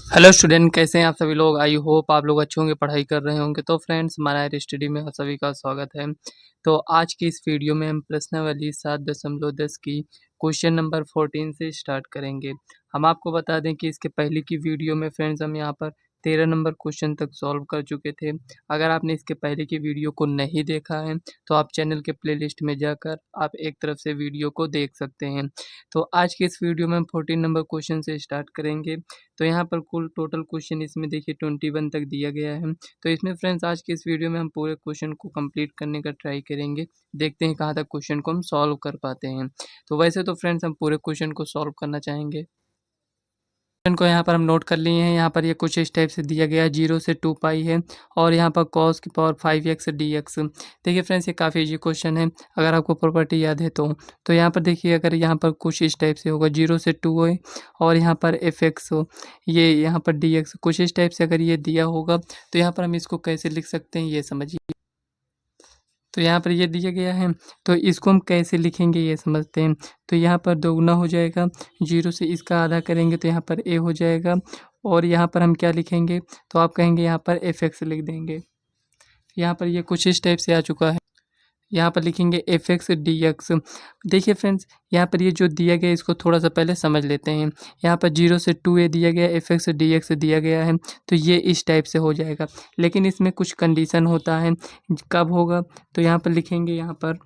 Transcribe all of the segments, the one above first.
Hello student, कैसे हैं आप सभी लोग। आई होप आप लोग अच्छे होंगे, पढ़ाई कर रहे होंगे। तो फ्रेंड्स, हमारा हायर स्टडी में आप सभी का स्वागत है। तो आज की इस वीडियो में हम प्रश्नावली 7.10 की क्वेश्चन नंबर 14 से स्टार्ट करेंगे। हम आपको बता दें कि इसके पहले की वीडियो में फ्रेंड्स हम यहाँ पर 13 नंबर क्वेश्चन तक सॉल्व कर चुके थे। अगर आपने इसके पहले की वीडियो को नहीं देखा है तो आप चैनल के प्लेलिस्ट में जाकर आप एक तरफ से वीडियो को देख सकते हैं। तो आज के इस वीडियो में हम 14 नंबर क्वेश्चन से स्टार्ट करेंगे। तो यहाँ पर कुल टोटल क्वेश्चन इसमें देखिए 21 तक दिया गया है। तो इसमें फ्रेंड्स आज के इस वीडियो में हम पूरे क्वेश्चन को कंप्लीट करने का ट्राई करेंगे। देखते हैं कहाँ तक क्वेश्चन को हम सॉल्व कर पाते हैं। तो वैसे तो फ्रेंड्स हम पूरे क्वेश्चन को सॉल्व करना चाहेंगे। क्वेश्चन को यहाँ पर हम नोट कर लिए हैं। यहाँ पर ये कुछ इस टाइप से दिया गया है, 0 से 2 पाई है और यहाँ पर cos की पावर 5x dx। देखिए फ्रेंड्स, ये काफ़ी इजी क्वेश्चन है अगर आपको प्रॉपर्टी याद है तो यहाँ पर देखिए, अगर यहाँ पर कुछ इस टाइप से होगा, 0 से 2 है और यहाँ पर fx हो, ये यहाँ पर dx कुछ इस टाइप से अगर ये दिया होगा तो यहाँ पर हम इसको कैसे लिख सकते हैं ये समझिए। तो यहाँ पर ये दिया गया है, तो इसको हम कैसे लिखेंगे ये समझते हैं। तो यहाँ पर दोगुना हो जाएगा, 0 से इसका आधा करेंगे तो यहाँ पर a हो जाएगा और यहाँ पर हम क्या लिखेंगे, तो आप कहेंगे यहाँ पर fx लिख देंगे। यहाँ पर ये कुछ इस टाइप से आ चुका है। यहाँ पर लिखेंगे fx dx। देखिए फ्रेंड्स, यहाँ पर ये जो दिया गया है इसको थोड़ा सा पहले समझ लेते हैं। यहाँ पर 0 से 2a दिया गया है, fx dx दिया गया है, तो ये इस टाइप से हो जाएगा। लेकिन इसमें कुछ कंडीशन होता है, कब होगा, तो यहाँ पर लिखेंगे, यहाँ पर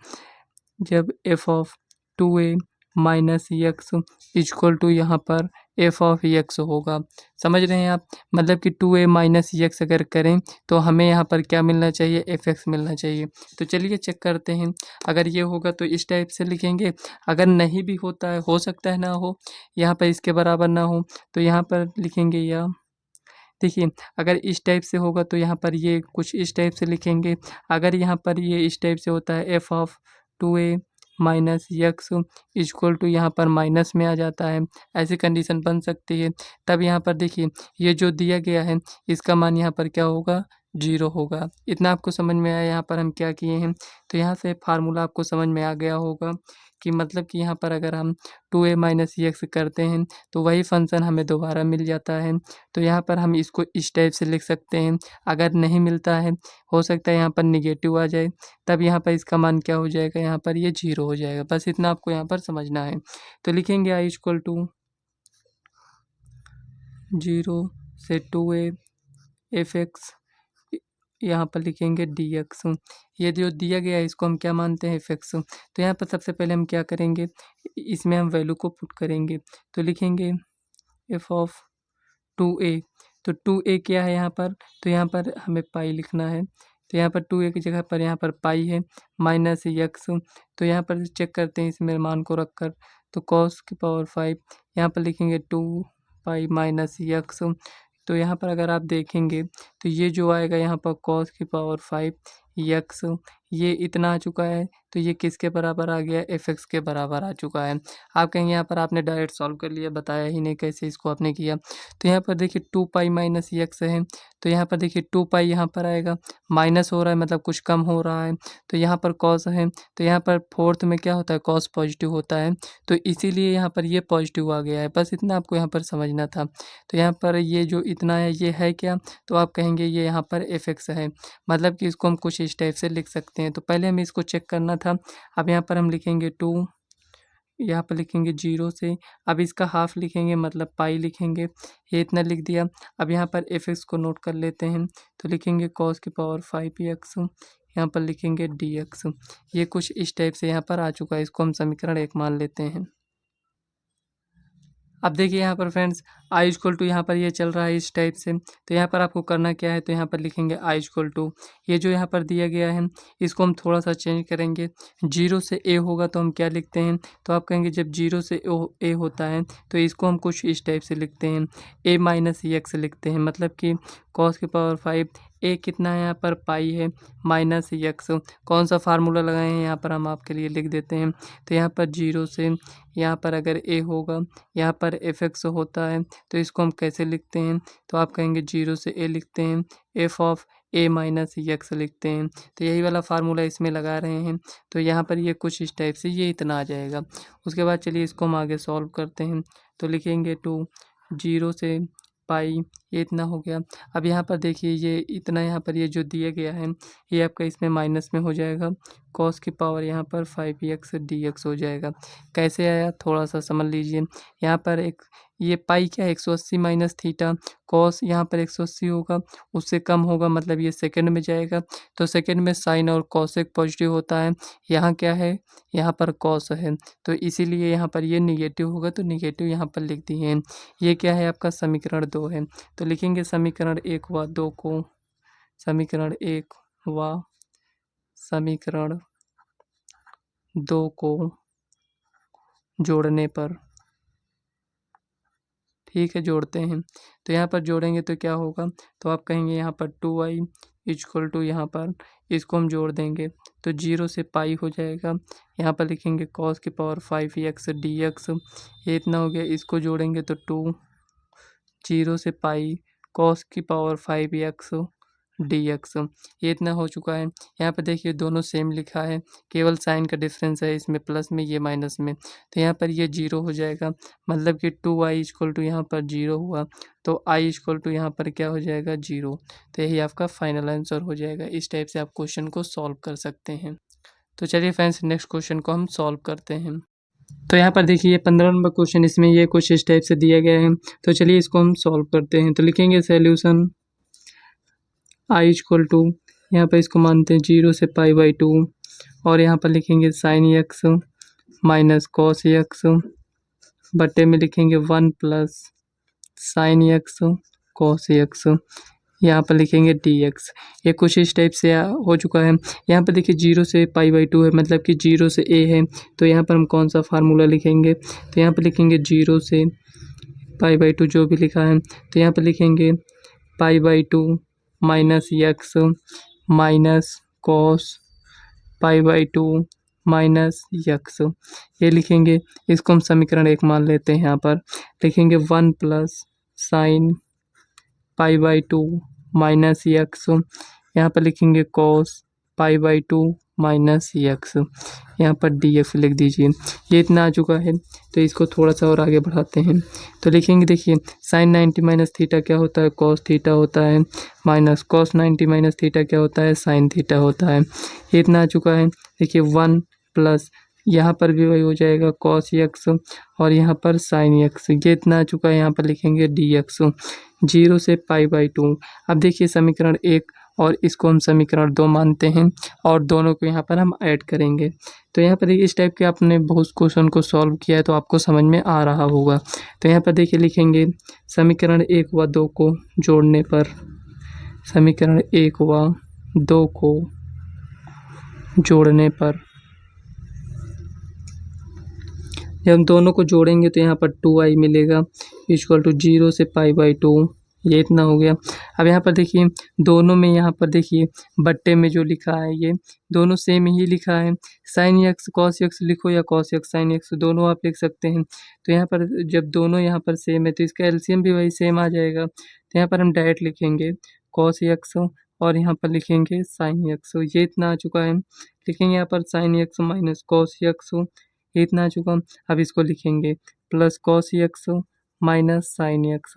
जब f of 2a minus x equal to यहाँ पर f ऑफ x होगा। समझ रहे हैं आप, मतलब कि 2a माइनस एक्स अगर करें तो हमें यहाँ पर क्या मिलना चाहिए, fx मिलना चाहिए। तो चलिए चेक करते हैं। अगर ये होगा तो इस टाइप से लिखेंगे, अगर नहीं भी होता है, हो सकता है ना हो, यहाँ पर इसके बराबर ना हो, तो यहाँ पर लिखेंगे या देखिए, अगर इस टाइप से होगा तो यहाँ पर ये कुछ इस टाइप से लिखेंगे। अगर यहाँ पर ये इस टाइप से होता है, f of 2a minus x equal to यहाँ पर माइनस में आ जाता है, ऐसी कंडीशन बन सकती है। तब यहाँ पर देखिए, ये जो दिया गया है इसका मान यहाँ पर क्या होगा, 0 होगा। इतना आपको समझ में आया यहाँ पर हम क्या किए हैं। तो यहाँ से फार्मूला आपको समझ में आ गया होगा कि मतलब कि यहाँ पर अगर हम 2a माइनस एक्स करते हैं तो वही फंक्शन हमें दोबारा मिल जाता है। तो यहाँ पर हम इसको इस टाइप से लिख सकते हैं। अगर नहीं मिलता है, हो सकता है यहाँ पर निगेटिव आ जाए, तब यहाँ पर इसका मान क्या हो जाएगा, यहाँ पर ये 0 हो जाएगा। बस इतना आपको यहाँ पर समझना है। तो लिखेंगे आई इक्वल टू 0 से 2a fx, यहाँ पर लिखेंगे dx। ये जो दिया गया है इसको हम क्या मानते हैं, fx। तो यहाँ पर सबसे पहले हम क्या करेंगे, इसमें हम वैल्यू को पुट करेंगे। तो लिखेंगे f ऑफ 2a। तो 2a क्या है यहाँ पर, तो यहाँ पर हमें पाई लिखना है। तो यहाँ पर 2a की जगह पर यहाँ पर पाई है माइनस एक्स। तो यहाँ पर चेक करते हैं इसमें मान को रखकर, तो cos की पावर 5, यहाँ पर लिखेंगे 2 पाई माइनस एक्स। तो यहाँ पर अगर आप देखेंगे तो ये जो आएगा यहाँ पर cos की पावर 5 एक्स, ये इतना आ चुका है। तो ये किसके बराबर आ गया, fx के बराबर आ चुका है। आप कहेंगे यहाँ पर आपने डायरेक्ट सॉल्व कर लिया, बताया ही नहीं कैसे इसको आपने किया। तो यहाँ पर देखिए 2 पाई माइनस एक्स है, तो यहाँ पर देखिए 2 पाई यहाँ पर आएगा, माइनस हो रहा है मतलब कुछ कम हो रहा है। तो यहाँ पर कॉस है, तो यहाँ पर फोर्थ में क्या होता है, कॉस पॉजिटिव होता है, तो इसीलिए यहाँ पर ये पॉजिटिव आ गया है। बस इतना आपको यहाँ पर समझना था। तो यहाँ पर ये जो इतना है ये है क्या, तो आप कहेंगे ये यहाँ पर fx है, मतलब कि इसको हम कुछ इस टाइप से लिख सकते हैं। तो पहले हमें इसको चेक करना था। अब यहाँ पर हम लिखेंगे 2, यहाँ पर लिखेंगे 0 से, अब इसका हाफ लिखेंगे मतलब पाई लिखेंगे, ये इतना लिख दिया। अब यहाँ पर fx को नोट कर लेते हैं। तो लिखेंगे cos की पावर 5x, यहाँ पर लिखेंगे dx। ये कुछ इस टाइप से यहाँ पर आ चुका है, इसको हम समीकरण 1 मान लेते हैं। अब देखिए यहाँ पर फ्रेंड्स, आई इक्वल टू यहाँ पर ये चल रहा है इस टाइप से। तो यहाँ पर आपको करना क्या है, तो यहाँ पर लिखेंगे आई इक्वल टू, ये जो यहाँ पर दिया गया है इसको हम थोड़ा सा चेंज करेंगे। 0 से a होगा तो हम क्या लिखते हैं, तो आप कहेंगे जब 0 से a होता है तो इसको हम कुछ इस टाइप से लिखते हैं, a माइनस एक्स लिखते हैं, मतलब कि cos की पावर 5, a कितना है यहाँ पर पाई है माइनस एक्स। कौन सा फार्मूला लगाए हैं यहाँ पर हम आपके लिए लिख देते हैं। तो यहाँ पर 0 से यहाँ पर अगर a होगा, यहाँ पर fx होता है, तो इसको हम कैसे लिखते हैं, तो आप कहेंगे 0 से a लिखते हैं, f of a minus x लिखते हैं। तो यही वाला फार्मूला इसमें लगा रहे हैं। तो यहाँ पर ये कुछ इस टाइप से ये इतना आ जाएगा। उसके बाद चलिए इसको हम आगे सॉल्व करते हैं। तो लिखेंगे 2, 0 से पाई, ये इतना हो गया। अब यहाँ पर देखिए ये इतना यहाँ पर ये जो दिया गया है ये आपका इसमें माइनस में हो जाएगा, कॉस की पावर यहाँ पर 5x dx हो जाएगा। कैसे आया थोड़ा सा समझ लीजिए। यहाँ पर एक ये पाई क्या है 180 माइनस थीटा, कॉस यहाँ पर 180 होगा, उससे कम होगा मतलब ये सेकंड में जाएगा, तो सेकंड में साइन और कॉसेक पॉजिटिव होता है। यहाँ क्या है, यहाँ पर कॉस है, तो इसीलिए यहाँ पर ये निगेटिव होगा, तो निगेटिव यहाँ पर लिख दिए। ये क्या है आपका समीकरण 2 है, तो लिखेंगे समीकरण 1 व 2 को, समीकरण 1 व समीकरण 2 को जोड़ने पर, ठीक है जोड़ते हैं। तो यहाँ पर जोड़ेंगे तो क्या होगा, तो आप कहेंगे यहाँ पर 2i इक्वल टू यहाँ पर इसको हम जोड़ देंगे तो 0 से पाई हो जाएगा। यहाँ पर लिखेंगे कॉस की पावर 5x dx, ये इतना हो गया। इसको जोड़ेंगे तो 2 0 से पाई कॉस की पावर 5x dx, ये इतना हो चुका है। यहाँ पर देखिए दोनों सेम लिखा है, केवल साइन का डिफरेंस है, इसमें प्लस में ये माइनस में, तो यहाँ पर ये 0 हो जाएगा, मतलब कि 2i इक्वल टू यहाँ पर 0 हुआ, तो i इक्वल टू यहाँ पर क्या हो जाएगा 0। तो यही आपका फाइनल आंसर हो जाएगा। इस टाइप से आप क्वेश्चन को सॉल्व कर सकते हैं। तो चलिए फ्रेंड्स नेक्स्ट क्वेश्चन को हम सॉल्व करते हैं। तो यहाँ पर देखिए 15 नंबर क्वेश्चन, इसमें ये कुछ इस टाइप से दिया गया है, तो चलिए इसको हम सॉल्व करते हैं। तो लिखेंगे सॉल्यूशन आई इक्वल टू, यहाँ पर इसको मानते हैं 0 से पाई/2, और यहाँ पर लिखेंगे sine x minus cos x बटे में लिखेंगे 1 plus sine x cos x, यहाँ पर लिखेंगे dx। ये कुछ इस टाइप से हो चुका है। यहाँ पर देखिए 0 से पाई/2 है, मतलब कि 0 से a है, तो यहाँ पर हम कौन सा फार्मूला लिखेंगे, तो यहाँ पर लिखेंगे 0 से पाई/2 जो भी लिखा है, तो यहाँ पर लिखेंगे पाई/2 माइनस एक्स माइनस कॉस पाई/2 माइनस एक्स, ये लिखेंगे। इसको हम समीकरण 1 मान लेते हैं। यहाँ पर लिखेंगे 1 प्लस साइन पाई/2 माइनस एक्स, यहाँ पर लिखेंगे कॉस पाई/2 माइनस एक्स, यहाँ पर dx लिख दीजिए। ये इतना आ चुका है, तो इसको थोड़ा सा और आगे बढ़ाते हैं। तो लिखेंगे देखिए साइन 90 माइनस थीटा क्या होता है, कॉस थीटा होता है, माइनस कॉस 90 माइनस थीटा क्या होता है, साइन थीटा होता है। ये इतना आ चुका है। देखिए 1 प्लस यहाँ पर भी वही हो जाएगा कॉस एक्स, और यहाँ पर साइन एक्स, ये इतना आ चुका है। यहाँ पर लिखेंगे dx 0 से पाई/2। अब देखिए समीकरण 1 और इसको हम समीकरण 2 मानते हैं, और दोनों को यहाँ पर हम ऐड करेंगे। तो यहाँ पर देखिए इस टाइप के आपने बहुत क्वेश्चन को सॉल्व किया है, तो आपको समझ में आ रहा होगा। तो यहाँ पर देखिए लिखेंगे समीकरण 1 व 2 को जोड़ने पर, समीकरण 1 व 2 को जोड़ने पर जब हम दोनों को जोड़ेंगे तो यहाँ पर 2i मिलेगा इक्वल टू 0 से पाई/2, ये इतना हो गया। अब यहाँ पर देखिए दोनों में, यहाँ पर देखिए बट्टे में जो लिखा है ये दोनों सेम ही लिखा है, साइन एक्स कॉस एक्स लिखो या कॉस एक्स साइन एक्स, दोनों आप लिख सकते हैं। तो यहाँ पर जब दोनों यहाँ पर सेम है तो इसका एलसीएम भी वही सेम आ जाएगा, तो यहाँ पर हम डायरेक्ट लिखेंगे कॉस एक्स और यहाँ पर लिखेंगे साइन एक्स, ये इतना आ चुका है। लिखेंगे यहाँ पर sine x minus cos x, ये इतना आ चुका। अब इसको लिखेंगे plus cos x minus sine x,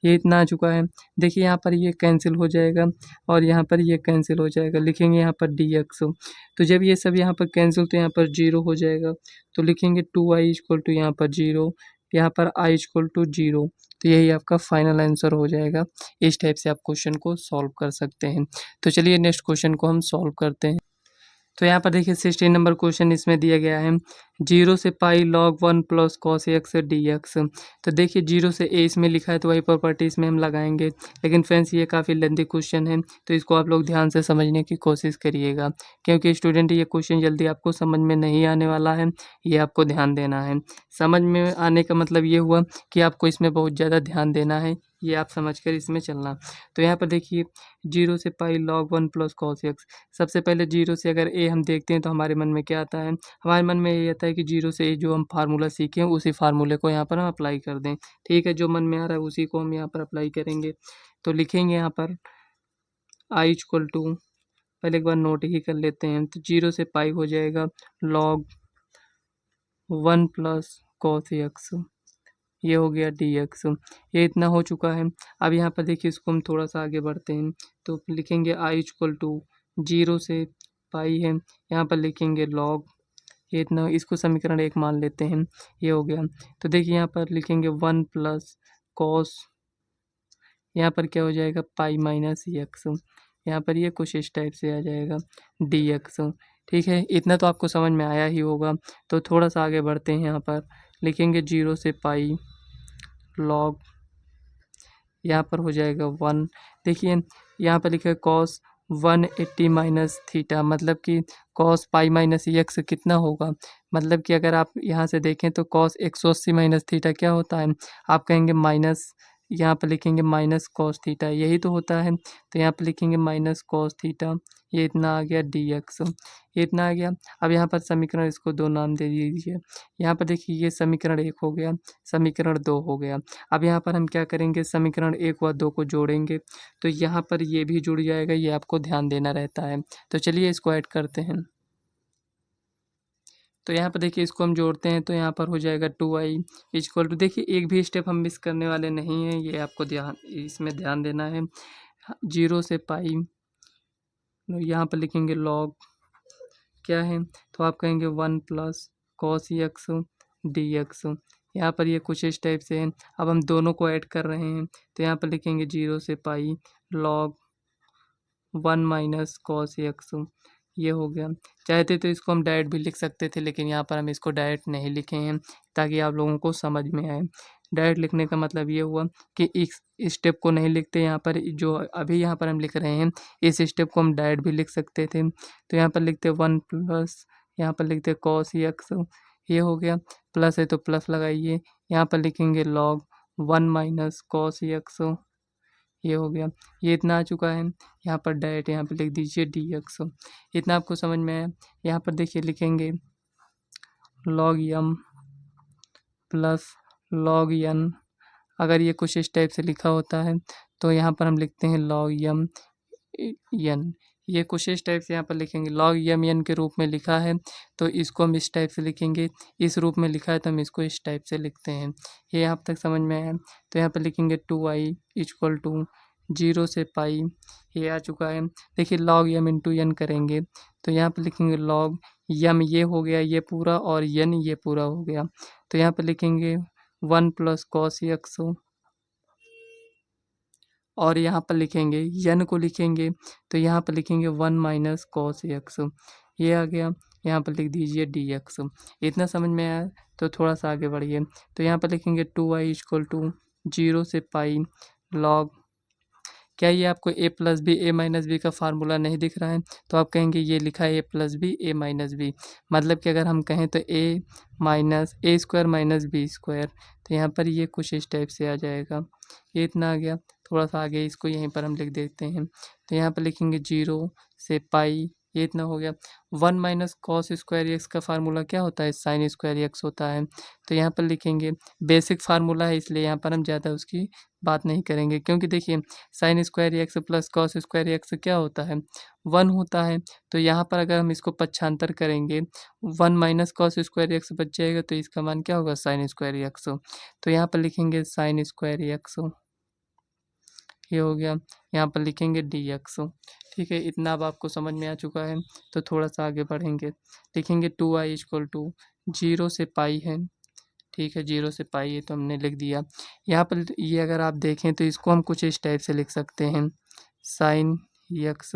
ये इतना आ चुका है। देखिए यहाँ पर ये कैंसिल हो जाएगा और यहाँ पर ये कैंसिल हो जाएगा, लिखेंगे यहाँ पर dx। तो जब ये सब यहाँ पर कैंसिल तो यहाँ पर 0 हो जाएगा, तो लिखेंगे 2i इक्वल टू यहाँ पर 0, यहाँ पर i इक्वल टू 0। तो यही आपका फाइनल आंसर हो जाएगा। इस टाइप से आप क्वेश्चन को सॉल्व कर सकते हैं। तो चलिए नेक्स्ट क्वेश्चन को हम सॉल्व करते हैं। तो यहाँ पर देखिए 16 नंबर क्वेश्चन इसमें दिया गया है 0 से पाई log 1 plus cos x dx। तो देखिए 0 से a इसमें लिखा है तो वही प्रॉपर्टी इसमें हम लगाएंगे, लेकिन फ्रेंड्स ये काफ़ी लेंथी क्वेश्चन है, तो इसको आप लोग ध्यान से समझने की कोशिश करिएगा, क्योंकि स्टूडेंट ये क्वेश्चन जल्दी आपको समझ में नहीं आने वाला है, ये आपको ध्यान देना है। समझ में आने का मतलब ये हुआ कि आपको इसमें बहुत ज़्यादा ध्यान देना है, ये आप समझकर इसमें चलना। तो यहाँ पर देखिए 0 से पाई log 1 प्लस कॉस एक्स, सबसे पहले 0 से अगर a हम देखते हैं तो हमारे मन में क्या आता है, हमारे मन में ये आता है कि 0 से a जो हम फार्मूला सीखे हैं उसी फार्मूले को यहाँ पर हम अप्लाई कर दें। ठीक है, जो मन में आ रहा है उसी को हम यहाँ पर अप्लाई करेंगे। तो लिखेंगे यहाँ पर आई इक्वल टू, पहले एक बार नोट ही कर लेते हैं, तो 0 से पाई हो जाएगा log 1 प्लस कॉस एक्स ये हो गया dx। ये इतना हो चुका है। अब यहाँ पर देखिए इसको हम थोड़ा सा आगे बढ़ते हैं तो लिखेंगे i इक्वल टू 0 से पाई है, यहाँ पर लिखेंगे log, ये इतना, इसको समीकरण 1 मान लेते हैं। ये हो गया। तो देखिए यहाँ पर लिखेंगे 1 प्लस कॉस, यहाँ पर क्या हो जाएगा पाई माइनस एक्स, यहाँ पर ये कुछ इस टाइप से आ जाएगा dx। ठीक है, इतना तो आपको समझ में आया ही होगा। तो थोड़ा सा आगे बढ़ते हैं, यहाँ पर लिखेंगे 0 से पाई लॉग, यहाँ पर हो जाएगा 1। देखिए यहाँ पर लिखा है कॉस 180 माइनस थीटा, मतलब कि कॉस पाई माइनस एक्स कितना होगा, मतलब कि अगर आप यहाँ से देखें तो कॉस 180 माइनस थीटा क्या होता है, आप कहेंगे माइनस, यहाँ पर लिखेंगे माइनस कॉस थीटा, यही तो होता है। तो यहाँ पर लिखेंगे माइनस कॉस थीटा, ये इतना आ गया dx, ये इतना आ गया। अब यहाँ पर समीकरण, इसको 2 नाम दे दीजिए। यहाँ पर देखिए ये समीकरण 1 हो गया, समीकरण 2 हो गया। अब यहाँ पर हम क्या करेंगे, समीकरण 1 व 2 को जोड़ेंगे, तो यहाँ पर ये भी जुड़ जाएगा, ये आपको ध्यान देना रहता है। तो चलिए इसको ऐड करते हैं। तो यहाँ पर देखिए इसको हम जोड़ते हैं तो यहाँ पर हो जाएगा 2i इक्वल टू, देखिए एक भी स्टेप हम मिस करने वाले नहीं हैं, ये आपको ध्यान, इसमें ध्यान देना है। 0 से पाई, यहाँ पर लिखेंगे log क्या है, तो आप कहेंगे 1 प्लस कॉस एक्स dx। यहाँ पर ये कुछ इस टाइप से है। अब हम दोनों को ऐड कर रहे हैं तो यहाँ पर लिखेंगे 0 से पाई log 1 माइनस कॉस एक्स, ये हो गया। चाहते तो इसको हम डायरेक्ट भी लिख सकते थे, लेकिन यहाँ पर हम इसको डायरेक्ट नहीं लिखे हैं ताकि आप लोगों को समझ में आए। डायरेक्ट लिखने का मतलब ये हुआ कि इस स्टेप को नहीं लिखते, यहाँ पर जो अभी यहाँ पर हम लिख रहे हैं इस स्टेप को हम डायरेक्ट भी लिख सकते थे। तो यहाँ पर लिखते 1 प्लस, यहाँ पर लिखते कॉस एक्स, ये हो गया। प्लस है तो प्लस लगाइए, यहाँ पर लिखेंगे log 1 माइनस कॉस एक्स, ये हो गया। ये इतना आ चुका है। यहाँ पर डायरेक्ट यहाँ पे लिख दीजिए dx। इतना आपको समझ में आया। यहाँ पर देखिए लिखेंगे log m plus log n, अगर ये कुछ इस टाइप से लिखा होता है तो यहाँ पर हम लिखते हैं log m n, ये कुछ इस टाइप से यहाँ पर लिखेंगे। log m n के रूप में लिखा है तो इसको हम इस टाइप से लिखेंगे, इस रूप में लिखा है तो हम इसको इस टाइप से लिखते हैं। ये यहाँ तक समझ में आया। तो यहाँ पर लिखेंगे 2i इक्वल टू 0 से पाई, ये आ चुका है। देखिए log m इंटू एन करेंगे तो यहाँ पर लिखेंगे log m, ये हो गया ये पूरा, और n ये पूरा हो गया। तो यहाँ पर लिखेंगे 1 प्लस कॉस एक्स, और यहाँ पर लिखेंगे n को लिखेंगे तो यहाँ पर लिखेंगे 1 माइनस कॉस एक्स, ये आ गया। यहाँ पर लिख दीजिए dx। इतना समझ में आया। तो थोड़ा सा आगे बढ़िए, तो यहाँ पर लिखेंगे 2i इक्वल टू 0 से पाई log, क्या ये आपको a plus B A minus B का फार्मूला नहीं दिख रहा है, तो आप कहेंगे ये लिखा है a plus B A minus B, मतलब कि अगर हम कहें तो a minus A square minus B square, तो यहाँ पर ये कुछ इस टाइप से आ जाएगा। ये इतना आ गया। थोड़ा सा आगे इसको यहीं पर हम लिख देते हैं, तो यहाँ पर लिखेंगे 0 से पाई, ये इतना हो गया। 1 माइनस कॉस स्क्वायर एक्स का फार्मूला क्या होता है, साइन स्क्वायर एक्स होता है। तो यहाँ पर लिखेंगे, बेसिक फार्मूला है इसलिए यहाँ पर हम ज़्यादा उसकी बात नहीं करेंगे, क्योंकि देखिए sine square x plus cos square x क्या होता है, 1 होता है। तो यहाँ पर अगर हम इसको पक्षांतर करेंगे 1 माइनस कॉस स्क्वायर एक्स बच जाएगा, तो इसका मान क्या होगा, साइन स्क्वायर एक्स। तो यहाँ पर लिखेंगे साइन स्क्वायर एक्स, ये हो गया। यहाँ पर लिखेंगे dx। ठीक है, इतना अब आपको समझ में आ चुका है। तो थोड़ा सा आगे बढ़ेंगे, लिखेंगे 2i इक्वल टू 0 से पाई है। ठीक है, 0 से पाई है तो हमने लिख दिया। यहाँ पर ये अगर आप देखें तो इसको हम कुछ इस टाइप से लिख सकते हैं, साइन एक्स,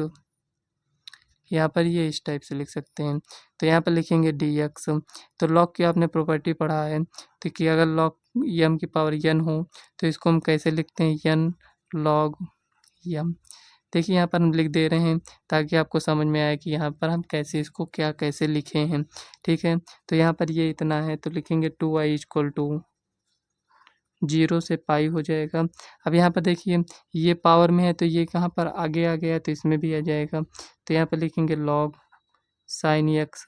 यहाँ पर ये इस टाइप से लिख सकते हैं। तो यहाँ पर लिखेंगे dx। तो log की आपने प्रॉपर्टी पढ़ा है, तो कि अगर log m की पावर n हो तो इसको हम कैसे लिखते हैं, n log m। देखिए यहाँ पर हम लिख दे रहे हैं ताकि आपको समझ में आए कि यहाँ पर हम कैसे इसको क्या कैसे लिखे हैं। ठीक है, तो यहाँ पर ये इतना है तो लिखेंगे 2i इक्वल टू 0 से पाई हो जाएगा। अब यहाँ पर देखिए ये पावर में है तो ये कहाँ पर आगे आ गया, तो इसमें भी आ जाएगा। तो यहाँ पर लिखेंगे log साइन एक्स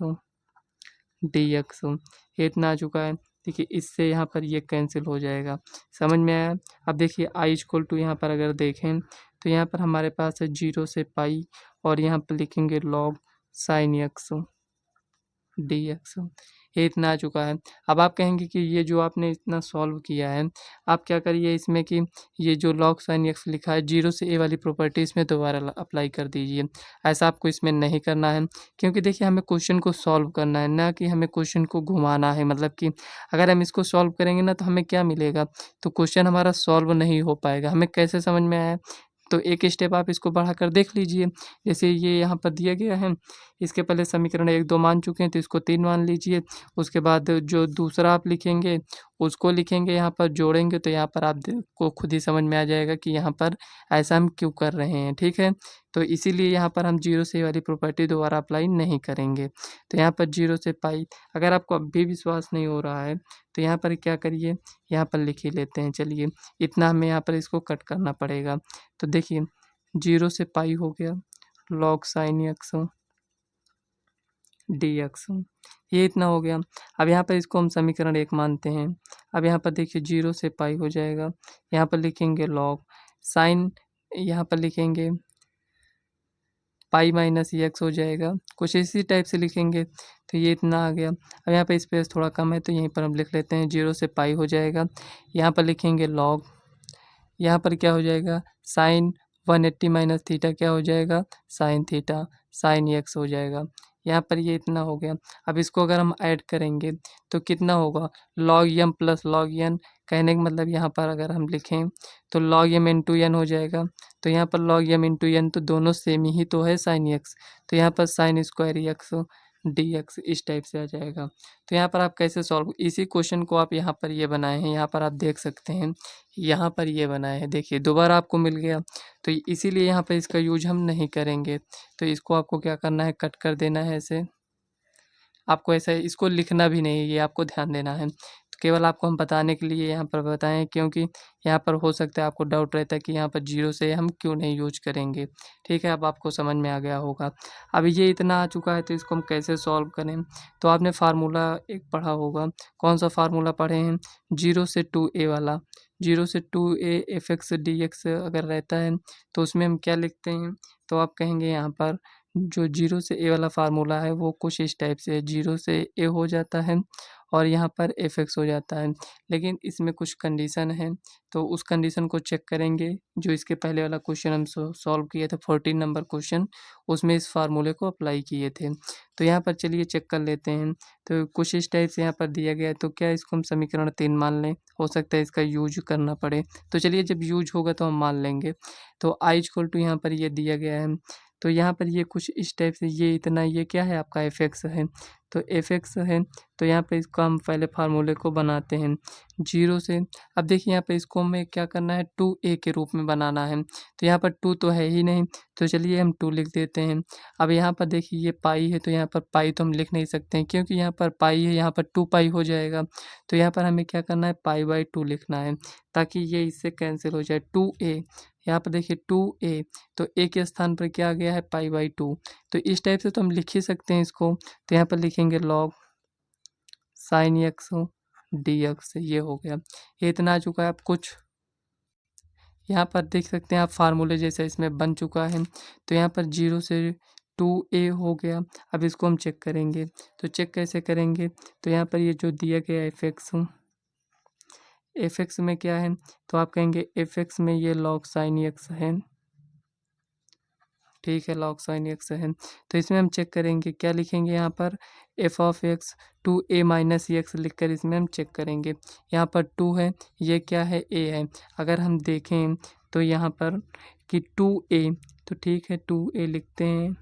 dx, ये इतना आ चुका है। देखिए इससे यहाँ पर ये कैंसिल हो जाएगा। समझ में आया। अब देखिए i इक्वल टू यहाँ पर अगर देखें तो यहाँ पर हमारे पास है 0 से पाई, और यहाँ पर लिखेंगे log साइन एक्स dx। ये इतना आ चुका है। अब आप कहेंगे कि ये जो आपने इतना सॉल्व किया है, आप क्या करिए इसमें कि ये जो log sin x लिखा है 0 से a वाली प्रॉपर्टी इसमें दोबारा अप्लाई कर दीजिए। ऐसा आपको इसमें नहीं करना है, क्योंकि देखिए हमें क्वेश्चन को सॉल्व करना है, ना कि हमें क्वेश्चन को घुमाना है। मतलब कि अगर हम इसको सॉल्व करेंगे ना तो हमें क्या मिलेगा, तो क्वेश्चन हमारा सॉल्व नहीं हो पाएगा। हमें कैसे समझ में आया, तो एक स्टेप आप इसको बढ़ाकर देख लीजिए। जैसे ये यहाँ पर दिया गया है, इसके पहले समीकरण 1 2 मान चुके हैं तो इसको 3 मान लीजिए। उसके बाद जो दूसरा आप लिखेंगे उसको लिखेंगे, यहाँ पर जोड़ेंगे तो यहाँ पर आप को खुद ही समझ में आ जाएगा कि यहाँ पर ऐसा हम क्यों कर रहे हैं। ठीक है, तो इसीलिए यहाँ पर हम 0 से वाली प्रॉपर्टी दोबारा अप्लाई नहीं करेंगे। तो यहाँ पर 0 से पाई, अगर आपको अब भी विश्वास नहीं हो रहा है तो यहाँ पर क्या करिए, यहाँ पर लिख ही लेते हैं। चलिए, इतना हमें यहाँ पर इसको कट करना पड़ेगा। तो देखिए 0 से पाई हो गया log sin x dx, ये इतना हो गया। अब यहाँ पर इसको हम समीकरण 1 मानते हैं। अब यहाँ पर देखिए 0 से पाई हो जाएगा, यहाँ पर लिखेंगे log साइन, यहाँ पर लिखेंगे पाई माइनस एक्स हो जाएगा, कुछ इसी टाइप से लिखेंगे। तो ये इतना आ गया। अब यहाँ पर स्पेस थोड़ा कम है तो यहीं पर हम लिख लेते हैं 0 से पाई हो जाएगा। यहाँ पर लिखेंगे log, यहाँ पर क्या हो जाएगा साइन 180 माइनस थीटा क्या हो जाएगा साइन थीटा, साइन एक्स हो जाएगा। यहाँ पर ये इतना हो गया। अब इसको अगर हम ऐड करेंगे तो कितना होगा, log m plus log n, कहने का मतलब यहाँ पर अगर हम लिखें तो log m इंटू एन हो जाएगा। तो यहाँ पर log m इंटू एन तो दोनों सेम ही तो है साइन एक्स, तो यहाँ पर sine square x D x इस टाइप से आ जाएगा। तो यहाँ पर आप कैसे सॉल्व, इसी क्वेश्चन को आप यहाँ पर ये बनाए हैं, यहाँ पर आप देख सकते हैं यहाँ पर ये बनाए हैं। देखिए दोबारा आपको मिल गया, तो इसीलिए यहाँ पर इसका यूज हम नहीं करेंगे। तो इसको आपको क्या करना है, कट कर देना है ऐसे। आपको ऐसा इसको लिखना भी नहीं है, ये आपको ध्यान देना है। तो केवल आपको हम बताने के लिए यहाँ पर बताएं, क्योंकि यहाँ पर हो सकता है आपको डाउट रहता है कि यहाँ पर 0 से हम क्यों नहीं यूज करेंगे। ठीक है, अब आपको समझ में आ गया होगा। अब ये इतना आ चुका है तो इसको हम कैसे सॉल्व करें। तो आपने फार्मूला एक पढ़ा होगा, कौन सा फार्मूला पढ़े हैं, 0 से 2a वाला। 0 से 2a F x D x अगर रहता है तो उसमें हम क्या लिखते हैं, तो आप कहेंगे यहाँ पर जो 0 से a वाला फार्मूला है वो कुछ इस टाइप से है, 0 से a हो जाता है और यहाँ पर एफ एक्स हो जाता है। लेकिन इसमें कुछ कंडीशन है, तो उस कंडीशन को चेक करेंगे। जो इसके पहले वाला क्वेश्चन हम सॉल्व किए थे 14 नंबर क्वेश्चन, उसमें इस फार्मूले को अप्लाई किए थे। तो यहाँ पर चलिए चेक कर लेते हैं। तो कुछ इस टाइप से यहाँ पर दिया गया है, तो क्या इसको हम समीकरण 3 मान लें, हो सकता है इसका यूज करना पड़े। तो चलिए जब यूज होगा तो हम मान लेंगे। तो आई इक्वल टू यहाँ पर ये दिया गया है, तो यहाँ पर ये कुछ इस टाइप से, ये इतना, ये क्या है आपका एफ एक्स है, तो एफ एक्स है। तो यहाँ पे इसको हम पहले फार्मूले को बनाते हैं 0 से। अब देखिए यहाँ पे इसको हमें क्या करना है, 2a के रूप में बनाना है। तो यहाँ पर 2 तो है ही नहीं, तो चलिए हम 2 लिख देते हैं। अब यहाँ पर देखिए ये पाई है, तो यहाँ पर पाई तो हम लिख नहीं सकते हैं, क्योंकि यहाँ पर पाई है, यहाँ पर 2 पाई हो जाएगा। तो यहाँ पर हमें क्या करना है, पाई बाई 2 लिखना है, ताकि ये इससे कैंसिल हो जाए। 2a, यहाँ पर देखिए 2a, तो a के स्थान पर क्या आ गया है, पाई बाई 2। तो इस टाइप से तो हम लिख ही सकते हैं इसको। तो यहाँ पर लिखेंगे log sine x D x, ये हो गया। ये इतना आ चुका है। अब कुछ यहाँ पर देख सकते हैं आप, फार्मूले जैसा इसमें बन चुका है। तो यहाँ पर 0 से 2a हो गया। अब इसको हम चेक करेंगे, तो चेक कैसे करेंगे, तो यहाँ पर ये जो दिया गया एफ एक्स में क्या है, तो आप कहेंगे एफ एक्स में ये log साइन एक्स है। ठीक है, log साइन एक्स है। तो इसमें हम चेक करेंगे, क्या लिखेंगे यहाँ पर, F of x 2a minus x लिख कर इसमें हम चेक करेंगे। यहाँ पर 2 है, ये क्या है, a है। अगर हम देखें तो यहाँ पर कि 2a, तो ठीक है 2a लिखते हैं,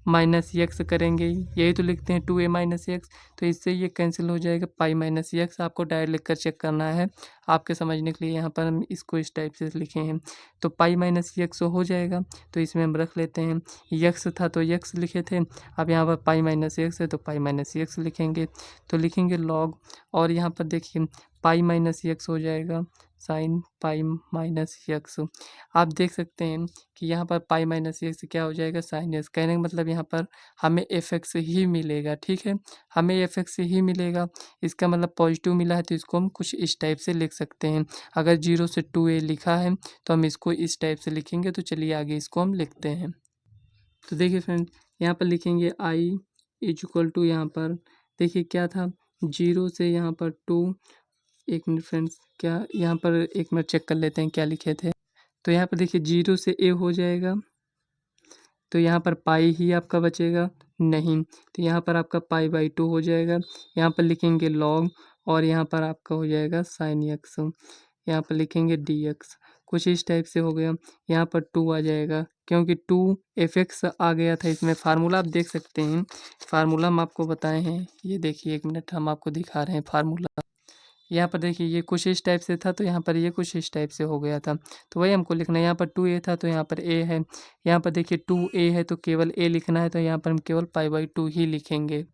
माइनस एक्स करेंगे, यही तो लिखते हैं 2a माइनस एक्स। तो इससे ये कैंसिल हो जाएगा, पाई माइनस एक्स। आपको डायरेक्ट लिख कर चेक करना है, आपके समझने के लिए यहाँ पर हम इसको इस टाइप से लिखे हैं। तो पाई माइनस एक्स हो जाएगा, तो इसमें हम रख लेते हैं, एक्स था तो एक्स लिखे थे। अब यहाँ पर पाई माइनस एक्स है तो पाई माइनस एक्स लिखेंगे। तो लिखेंगे लॉग, और यहाँ पर देखिए पाई माइनस एक्स हो जाएगा साइन पाई माइनस एक्स। आप देख सकते हैं कि यहाँ पर पाई माइनस एक्स क्या हो जाएगा, साइन एक्स। कहने का मतलब यहाँ पर हमें एफ एक्स ही मिलेगा। ठीक है, हमें एफ एक्स ही मिलेगा, इसका मतलब पॉजिटिव मिला है, तो इसको हम कुछ इस टाइप से लिख सकते हैं। अगर 0 से 2a लिखा है तो हम इसको इस टाइप से लिखेंगे। तो चलिए आगे इसको हम लिखते हैं। तो देखिए फ्रेंड, यहाँ पर लिखेंगे आई इज इक्वल टू यहाँ पर देखिए क्या था, 0 से यहाँ पर 2, 1 मिनट फ्रेंड्स, क्या यहाँ पर 1 मिनट चेक कर लेते हैं क्या लिखे थे। तो यहाँ पर देखिए 0 से a हो जाएगा, तो यहाँ पर पाई ही आपका बचेगा नहीं, तो यहाँ पर आपका पाई बाई 2 हो जाएगा। यहाँ पर लिखेंगे लॉग और यहाँ पर आपका हो जाएगा साइन एक्स, यहाँ पर लिखेंगे डी एक्स। कुछ इस टाइप से हो गया। यहाँ पर 2 आ जाएगा क्योंकि 2 एफ एक्स आ गया था इसमें। फार्मूला आप देख सकते हैं, फार्मूला हम आपको बताए हैं, ये देखिए 1 मिनट हम आपको दिखा रहे हैं फार्मूला। यहाँ पर देखिए ये कुछ इस टाइप से था, तो यहाँ पर ये कुछ इस टाइप से हो गया था, तो वही हमको लिखना है। यहाँ पर 2a था तो यहाँ पर a है, यहाँ पर देखिए 2a है तो केवल a लिखना है, तो यहाँ पर हम केवल पाई बाई 2 ही लिखेंगे।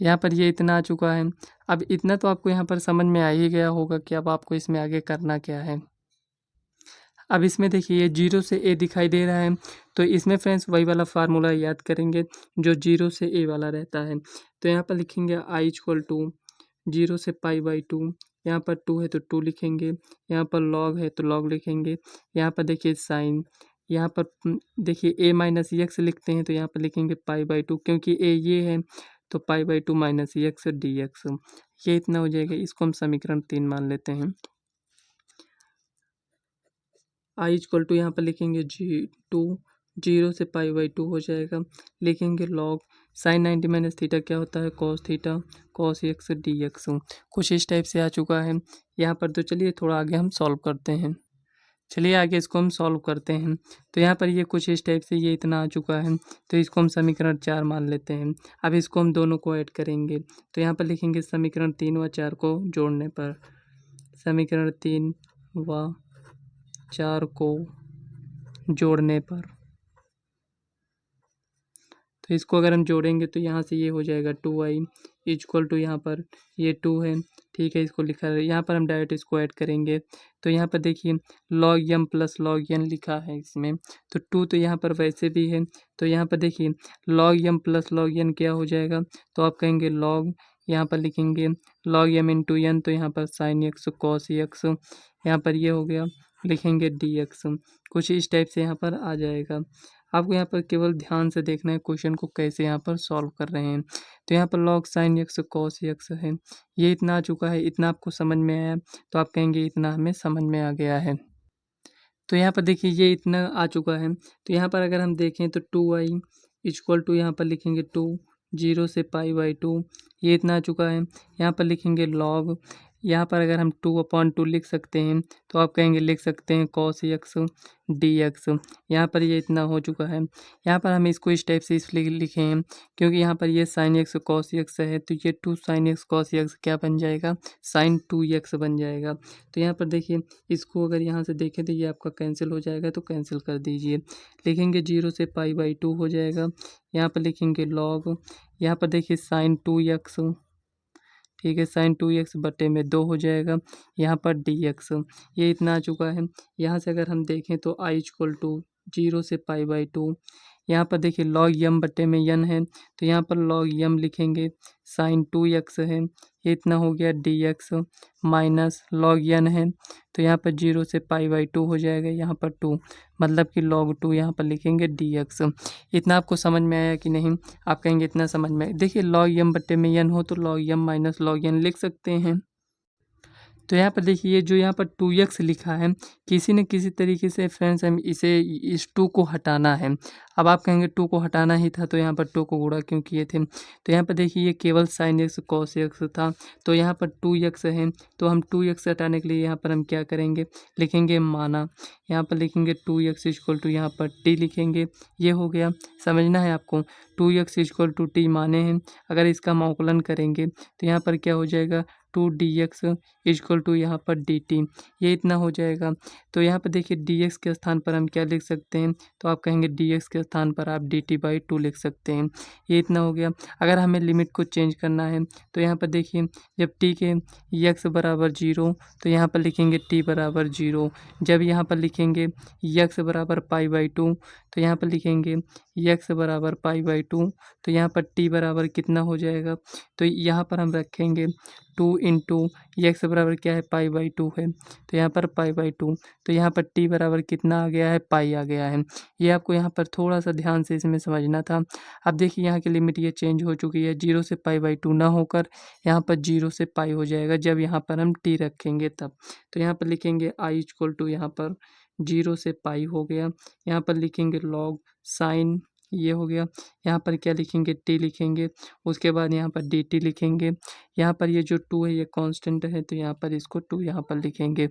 यहाँ पर ये इतना आ चुका है। अब इतना तो आपको यहाँ पर समझ में आ ही गया होगा कि अब आपको इसमें आगे करना क्या है। अब इसमें देखिए ये 0 से a दिखाई दे रहा है, तो इसमें फ्रेंड्स वही वाला फार्मूला याद करेंगे जो 0 से a वाला रहता है। तो यहाँ पर लिखेंगे i इक्वल टू 0 से पाई बाई 2, यहाँ पर 2 है तो 2 लिखेंगे, यहाँ पर लॉग है तो लॉग लिखेंगे, यहाँ पर देखिए साइन, यहाँ पर देखिए a माइनस एक्स लिखते हैं तो यहाँ पर लिखेंगे पाई बाई 2, क्योंकि a ये है तो pi by 2 minus x D x, ये इतना हो जाएगा। इसको हम समीकरण 3 मान लेते हैं। आई इक्वल टू यहाँ पर लिखेंगे 0 से पाई बाई 2 हो जाएगा, लिखेंगे लॉग साइन 90 माइनस थीटा क्या होता है cos theta, cos x D x. कुछ इस टाइप से आ चुका है यहाँ पर। तो चलिए थोड़ा आगे हम सॉल्व करते हैं, चलिए आगे इसको हम सॉल्व करते हैं। तो यहाँ पर ये कुछ इस टाइप से ये इतना आ चुका है, तो इसको हम समीकरण 4 मान लेते हैं। अब इसको हम दोनों को ऐड करेंगे, तो यहाँ पर लिखेंगे समीकरण 3 व 4 को जोड़ने पर, समीकरण 3 व 4 को जोड़ने पर, तो इसको अगर हम जोड़ेंगे तो यहाँ से ये हो जाएगा 2i इक्वल टू, यहाँ पर ये 2 है, ठीक है, इसको लिखा है। यहाँ पर हम डायरेक्ट इसको ऐड करेंगे, तो यहाँ पर देखिए log M plus log N लिखा है इसमें, तो 2 तो यहाँ पर वैसे भी है, तो यहाँ पर देखिए log M plus log N क्या हो जाएगा, तो आप कहेंगे लॉग, यहाँ पर लिखेंगे लॉग एम इंटू एन, तो यहाँ पर साइन एक्स कॉस एक्स, यहाँ पर ये हो गया, लिखेंगे डी एक्स। कुछ इस टाइप से यहाँ पर आ जाएगा। आपको यहाँ पर केवल ध्यान से देखना है क्वेश्चन को कैसे यहाँ पर सॉल्व कर रहे हैं। तो यहाँ पर log sine x cos x है, ये इतना आ चुका है। इतना आपको समझ में आया तो आप कहेंगे इतना हमें समझ में आ गया है। तो यहाँ पर देखिए ये इतना आ चुका है, तो यहाँ पर अगर हम देखें तो 2i इक्वल टू, यहाँ पर लिखेंगे 2 0 से पाई बाई 2, ये इतना आ चुका है। यहाँ पर लिखेंगे लॉग, यहाँ पर अगर हम 2/2 लिख सकते हैं तो आप कहेंगे लिख सकते हैं कॉस एक्स डी एक्स, यहाँ पर ये इतना हो चुका है। यहाँ पर हम इसको इस टाइप से इसलिए लिखे हैं क्योंकि यहाँ पर ये साइन एक्स कॉस एक्स है, तो ये 2 साइन एक्स कॉस एक्स क्या बन जाएगा, साइन 2x बन जाएगा। तो यहाँ पर देखिए इसको अगर यहाँ से देखें तो ये आपका कैंसिल हो जाएगा, तो कैंसिल कर दीजिए। लिखेंगे 0 से पाई बाई 2 हो जाएगा, यहाँ पर लिखेंगे लॉग, यहाँ पर देखिए साइन 2x, ठीक है, साइन 2x बटे में 2 हो जाएगा, यहाँ पर dx, ये इतना आ चुका है। यहाँ से अगर हम देखें तो i इक्वल टू 0 से पाई बाई 2, यहाँ पर देखिए लॉग यम बटे में यन है, तो यहाँ पर लॉग यम लिखेंगे, साइन 2x है, ये इतना हो गया dx, माइनस लॉग यन है, तो यहाँ पर 0 से पाई बाई 2 हो जाएगा, यहाँ पर 2, मतलब कि log 2 यहाँ पर लिखेंगे dx। इतना आपको समझ में आया कि नहीं, आप कहेंगे इतना समझ में आया। देखिए लॉग यम बटे में यन हो तो लॉग यम माइनस लॉग यन लिख सकते हैं। तो यहाँ पर देखिए ये जो यहाँ पर 2x लिखा है, किसी न किसी तरीके से फ्रेंड्स हम इसे इस 2 को हटाना है। अब आप कहेंगे 2 को हटाना ही था तो यहाँ पर 2 को गुणा क्यों किए थे। तो यहाँ पर देखिए ये केवल साइन एक्स कॉस एक्स था, तो यहाँ पर 2x है, तो हम 2x हटाने के लिए यहाँ पर हम क्या करेंगे, लिखेंगे माना, यहाँ पर लिखेंगे 2x इक्वल टू, यहाँ पर t लिखेंगे, ये हो गया। समझना है आपको, 2x इक्वल टू t माने हैं, अगर इसका मौकलन करेंगे तो यहाँ पर क्या हो जाएगा, 2dx इक्वल टू यहाँ पर dt, ये इतना हो जाएगा। तो यहाँ पर देखिए dx के स्थान पर हम क्या लिख सकते हैं, तो आप कहेंगे dx के स्थान पर आप dt/2 लिख सकते हैं, ये इतना हो गया। अगर हमें लिमिट को चेंज करना है तो यहाँ पर देखिए जब t के x बराबर 0 तो यहाँ पर लिखेंगे t बराबर 0, जब यहाँ पर लिखेंगे x बराबर पाई बाई 2 तो यहाँ पर लिखेंगे x बराबर पाई बाई 2, तो यहाँ पर t बराबर कितना हो जाएगा, तो यहाँ पर हम रखेंगे टू इंटू एक्स बराबर क्या है पाई बाई टू है, तो यहाँ पर पाई बाई टू, तो यहाँ पर टी बराबर कितना आ गया है पाई आ गया है। ये आपको यहाँ पर थोड़ा सा ध्यान से इसमें समझना था। अब देखिए यहाँ की लिमिट ये चेंज हो चुकी है, जीरो से पाई बाई टू ना होकर यहाँ पर जीरो से पाई हो जाएगा जब यहाँ पर हम टी रखेंगे तब। तो यहाँ पर लिखेंगे आई इक्वल टू यहाँ पर जीरो से पाई हो गया, यहाँ पर लिखेंगे लॉग साइन ये हो गया, यहाँ पर क्या लिखेंगे टी लिखेंगे, उसके बाद यहाँ पर डी टी लिखेंगे, यहाँ पर ये जो टू है ये कांस्टेंट है तो यहाँ पर इसको टू यहाँ पर लिखेंगे।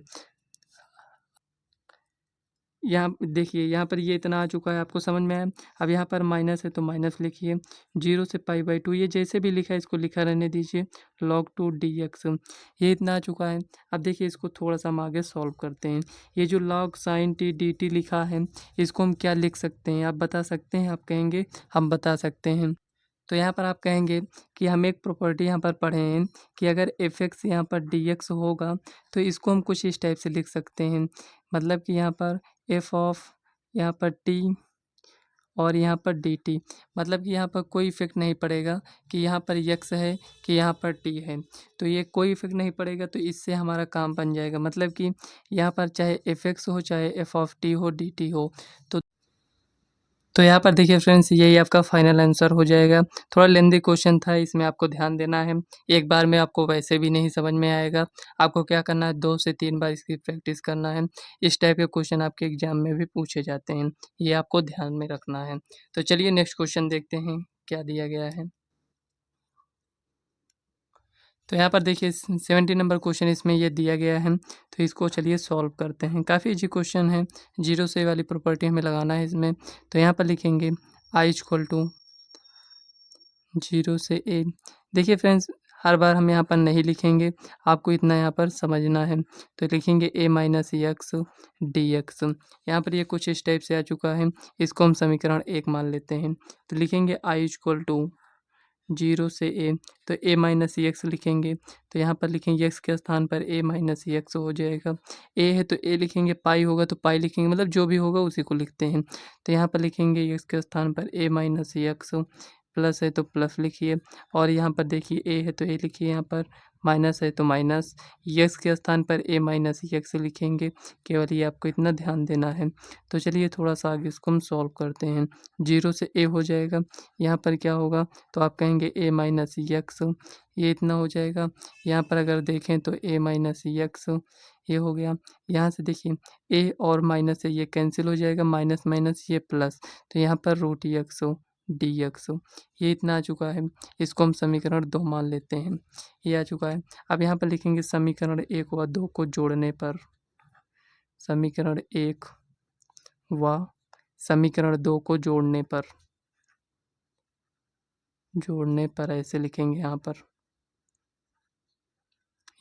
यहाँ देखिए यहाँ पर ये इतना आ चुका है, आपको समझ में आया। अब यहाँ पर माइनस है तो माइनस लिखिए, जीरो से पाई बाई टू ये जैसे भी लिखा है इसको लिखा रहने दीजिए, लॉग टू डी एक्स ये इतना आ चुका है। अब देखिए इसको थोड़ा सा हम आगे सॉल्व करते हैं। ये जो log sign T D T लिखा है इसको हम क्या लिख सकते हैं, आप बता सकते हैं? आप कहेंगे हम बता सकते हैं। तो यहाँ पर आप कहेंगे कि हम एक प्रॉपर्टी यहाँ पर पढ़े हैं कि अगर एफ एक्स यहाँ पर डी एक्स होगा तो इसको हम कुछ इस टाइप से लिख सकते हैं, मतलब कि यहाँ पर एफ ऑफ यहाँ पर टी और यहाँ पर डी टी, मतलब कि यहाँ पर कोई इफेक्ट नहीं पड़ेगा कि यहाँ पर यक्स है कि यहाँ पर टी है, तो ये कोई इफेक्ट नहीं पड़ेगा, तो इससे हमारा काम बन जाएगा। मतलब कि यहाँ पर चाहे एफ एक्स हो चाहे एफ ऑफ टी हो डी टी हो, तो यहाँ पर देखिए फ्रेंड्स यही आपका फाइनल आंसर हो जाएगा। थोड़ा लेंदी क्वेश्चन था, इसमें आपको ध्यान देना है, एक बार में आपको वैसे भी नहीं समझ में आएगा। आपको क्या करना है, 2 से 3 बार इसकी प्रैक्टिस करना है। इस टाइप के क्वेश्चन आपके एग्जाम में भी पूछे जाते हैं, ये आपको ध्यान में रखना है। तो चलिए नेक्स्ट क्वेश्चन देखते हैं क्या दिया गया है। तो यहाँ पर देखिए 70 नंबर क्वेश्चन इसमें ये दिया गया है, तो इसको चलिए सॉल्व करते हैं। काफ़ी इजी क्वेश्चन है, जीरो से वाली प्रॉपर्टी हमें लगाना है इसमें। तो यहाँ पर लिखेंगे आई इक्वल टू जीरो से ए। देखिए फ्रेंड्स हर बार हम यहाँ पर नहीं लिखेंगे, आपको इतना यहाँ पर समझना है। तो लिखेंगे ए माइनस एक्स डी एक्स, यहाँ पर ये कुछ इस टाइप से आ चुका है, इसको हम समीकरण एक मान लेते हैं। तो लिखेंगे आई इक्वल टू जीरो से ए, तो ए माइनस एक्स लिखेंगे, तो यहाँ पर लिखेंगे एक्स के स्थान पर ए माइनस एक्स हो जाएगा। ए है तो ए लिखेंगे, पाई होगा तो पाई लिखेंगे, मतलब जो भी होगा उसी को लिखते हैं। तो यहाँ पर लिखेंगे एक्स के स्थान पर ए माइनस एक्स, प्लस है तो प्लस लिखिए, और यहाँ पर देखिए ए है तो ए लिखिए, यहाँ पर माइनस है तो माइनस, एक्स के स्थान पर ए माइनस एक्स लिखेंगे। केवल ये आपको इतना ध्यान देना है। तो चलिए थोड़ा सा आगे इसको हम सॉल्व करते हैं। जीरो से ए हो जाएगा, यहाँ पर क्या होगा, तो आप कहेंगे ए माइनस एक्स, ये इतना हो जाएगा। यहाँ पर अगर देखें तो ए माइनस एक्स ये हो गया। यहाँ से देखिए ए और माइनस से ये कैंसिल हो जाएगा, माइनस माइनस ये प्लस, तो यहाँ पर रूट एक्स डी एक्स ये इतना आ चुका है। इसको हम समीकरण 2 मान लेते हैं, ये आ चुका है। अब यहाँ पर लिखेंगे समीकरण 1 व 2 को जोड़ने पर, समीकरण 1 व समीकरण 2 को जोड़ने पर ऐसे लिखेंगे यहाँ पर,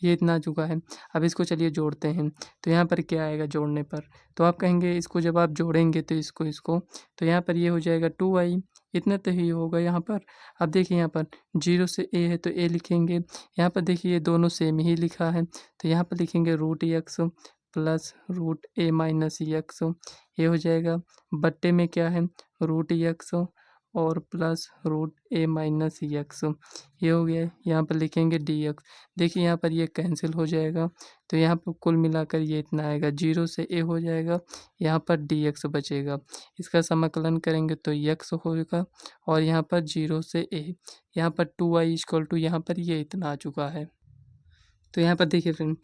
ये इतना आ चुका है। अब इसको चलिए जोड़ते हैं, तो यहाँ पर क्या आएगा जोड़ने पर, तो आप कहेंगे इसको जब आप जोड़ेंगे तो इसको तो यहाँ पर ये हो जाएगा 2i, इतना तो ही होगा यहाँ पर। अब देखिए यहाँ पर जीरो से ए है तो ए लिखेंगे, यहाँ पर देखिए ये दोनों सेम ही लिखा है, तो यहाँ पर लिखेंगे रूट एक्स प्लस रूट ए माइनस एक्स, ये हो जाएगा। बट्टे में क्या है, रूट एक्स और प्लस रूट ए माइनस एक्स, ये हो गया। यहाँ पर लिखेंगे डी एक्स, देखिए यहाँ पर ये कैंसिल हो जाएगा, तो यहाँ पर कुल मिलाकर ये इतना आएगा, जीरो से ए हो जाएगा, यहाँ पर डी एक्स बचेगा। इसका समाकलन करेंगे तो एक्स होगा, और यहाँ पर जीरो से ए, यहाँ पर 2i इक्वल टू यहाँ पर ये इतना आ चुका है। तो यहाँ पर देखिए फ्रेंड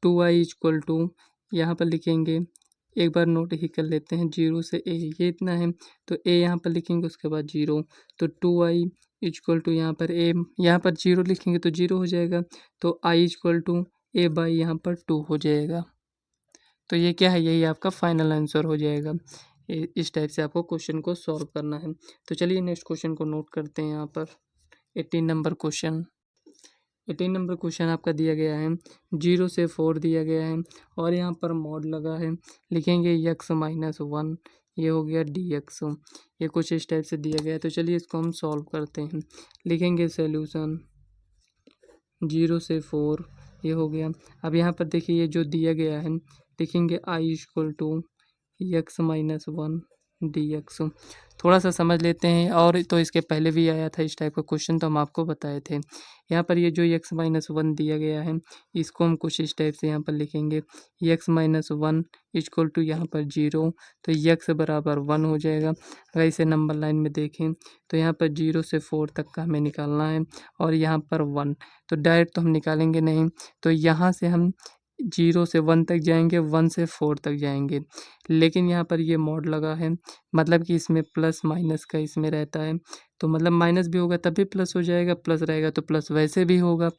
2i इक्वल टू यहाँ पर लिखेंगे, एक बार नोट ही कर लेते हैं, जीरो से ए ये इतना है, तो ए यहाँ पर लिखेंगे, उसके बाद जीरो, तो 2i इक्वल टू यहाँ पर ए, यहाँ पर जीरो लिखेंगे तो जीरो हो जाएगा, तो i equal to A by यहाँ पर 2 हो जाएगा। तो ये क्या है, यही आपका फाइनल आंसर हो जाएगा। इस टाइप से आपको क्वेश्चन को सॉल्व करना है। तो चलिए नेक्स्ट क्वेश्चन को नोट करते हैं। यहाँ पर 18 नंबर क्वेश्चन, 18 नंबर क्वेश्चन आपका दिया गया है, 0 से 4 दिया गया है, और यहाँ पर मॉड लगा है, लिखेंगे x माइनस 1, ये हो गया डी एक्स, ये कुछ इस टाइप से दिया गया है। तो चलिए इसको हम सॉल्व करते हैं, लिखेंगे सॉल्यूशन 0 से 4, ये हो गया। अब यहाँ पर देखिए ये जो दिया गया है, लिखेंगे i equal to x minus 1 D x, थोड़ा सा समझ लेते हैं। और तो इसके पहले भी आया था इस टाइप का क्वेश्चन, तो हम आपको बताए थे। यहाँ पर ये जो x-1 दिया गया है, इसको हम कुछ इस टाइप से यहाँ पर लिखेंगे, x-1 इक्वल टू यहाँ पर 0, तो x बराबर 1 हो जाएगा। अगर इसे नंबर लाइन में देखें तो यहाँ पर 0 से 4 तक का हमें निकालना है, और यहाँ पर 1, तो डायरेक्ट तो हम निकालेंगे नहीं, तो यहाँ से हम 0 से 1 तक जाएंगे, 1 से 4 तक जाएंगे। लेकिन यहाँ पर ये मॉड लगा है, मतलब कि इसमें प्लस माइनस का इसमें रहता है, तो मतलब माइनस भी होगा तब भी प्लस हो जाएगा, प्लस रहेगा तो प्लस वैसे भी होगा।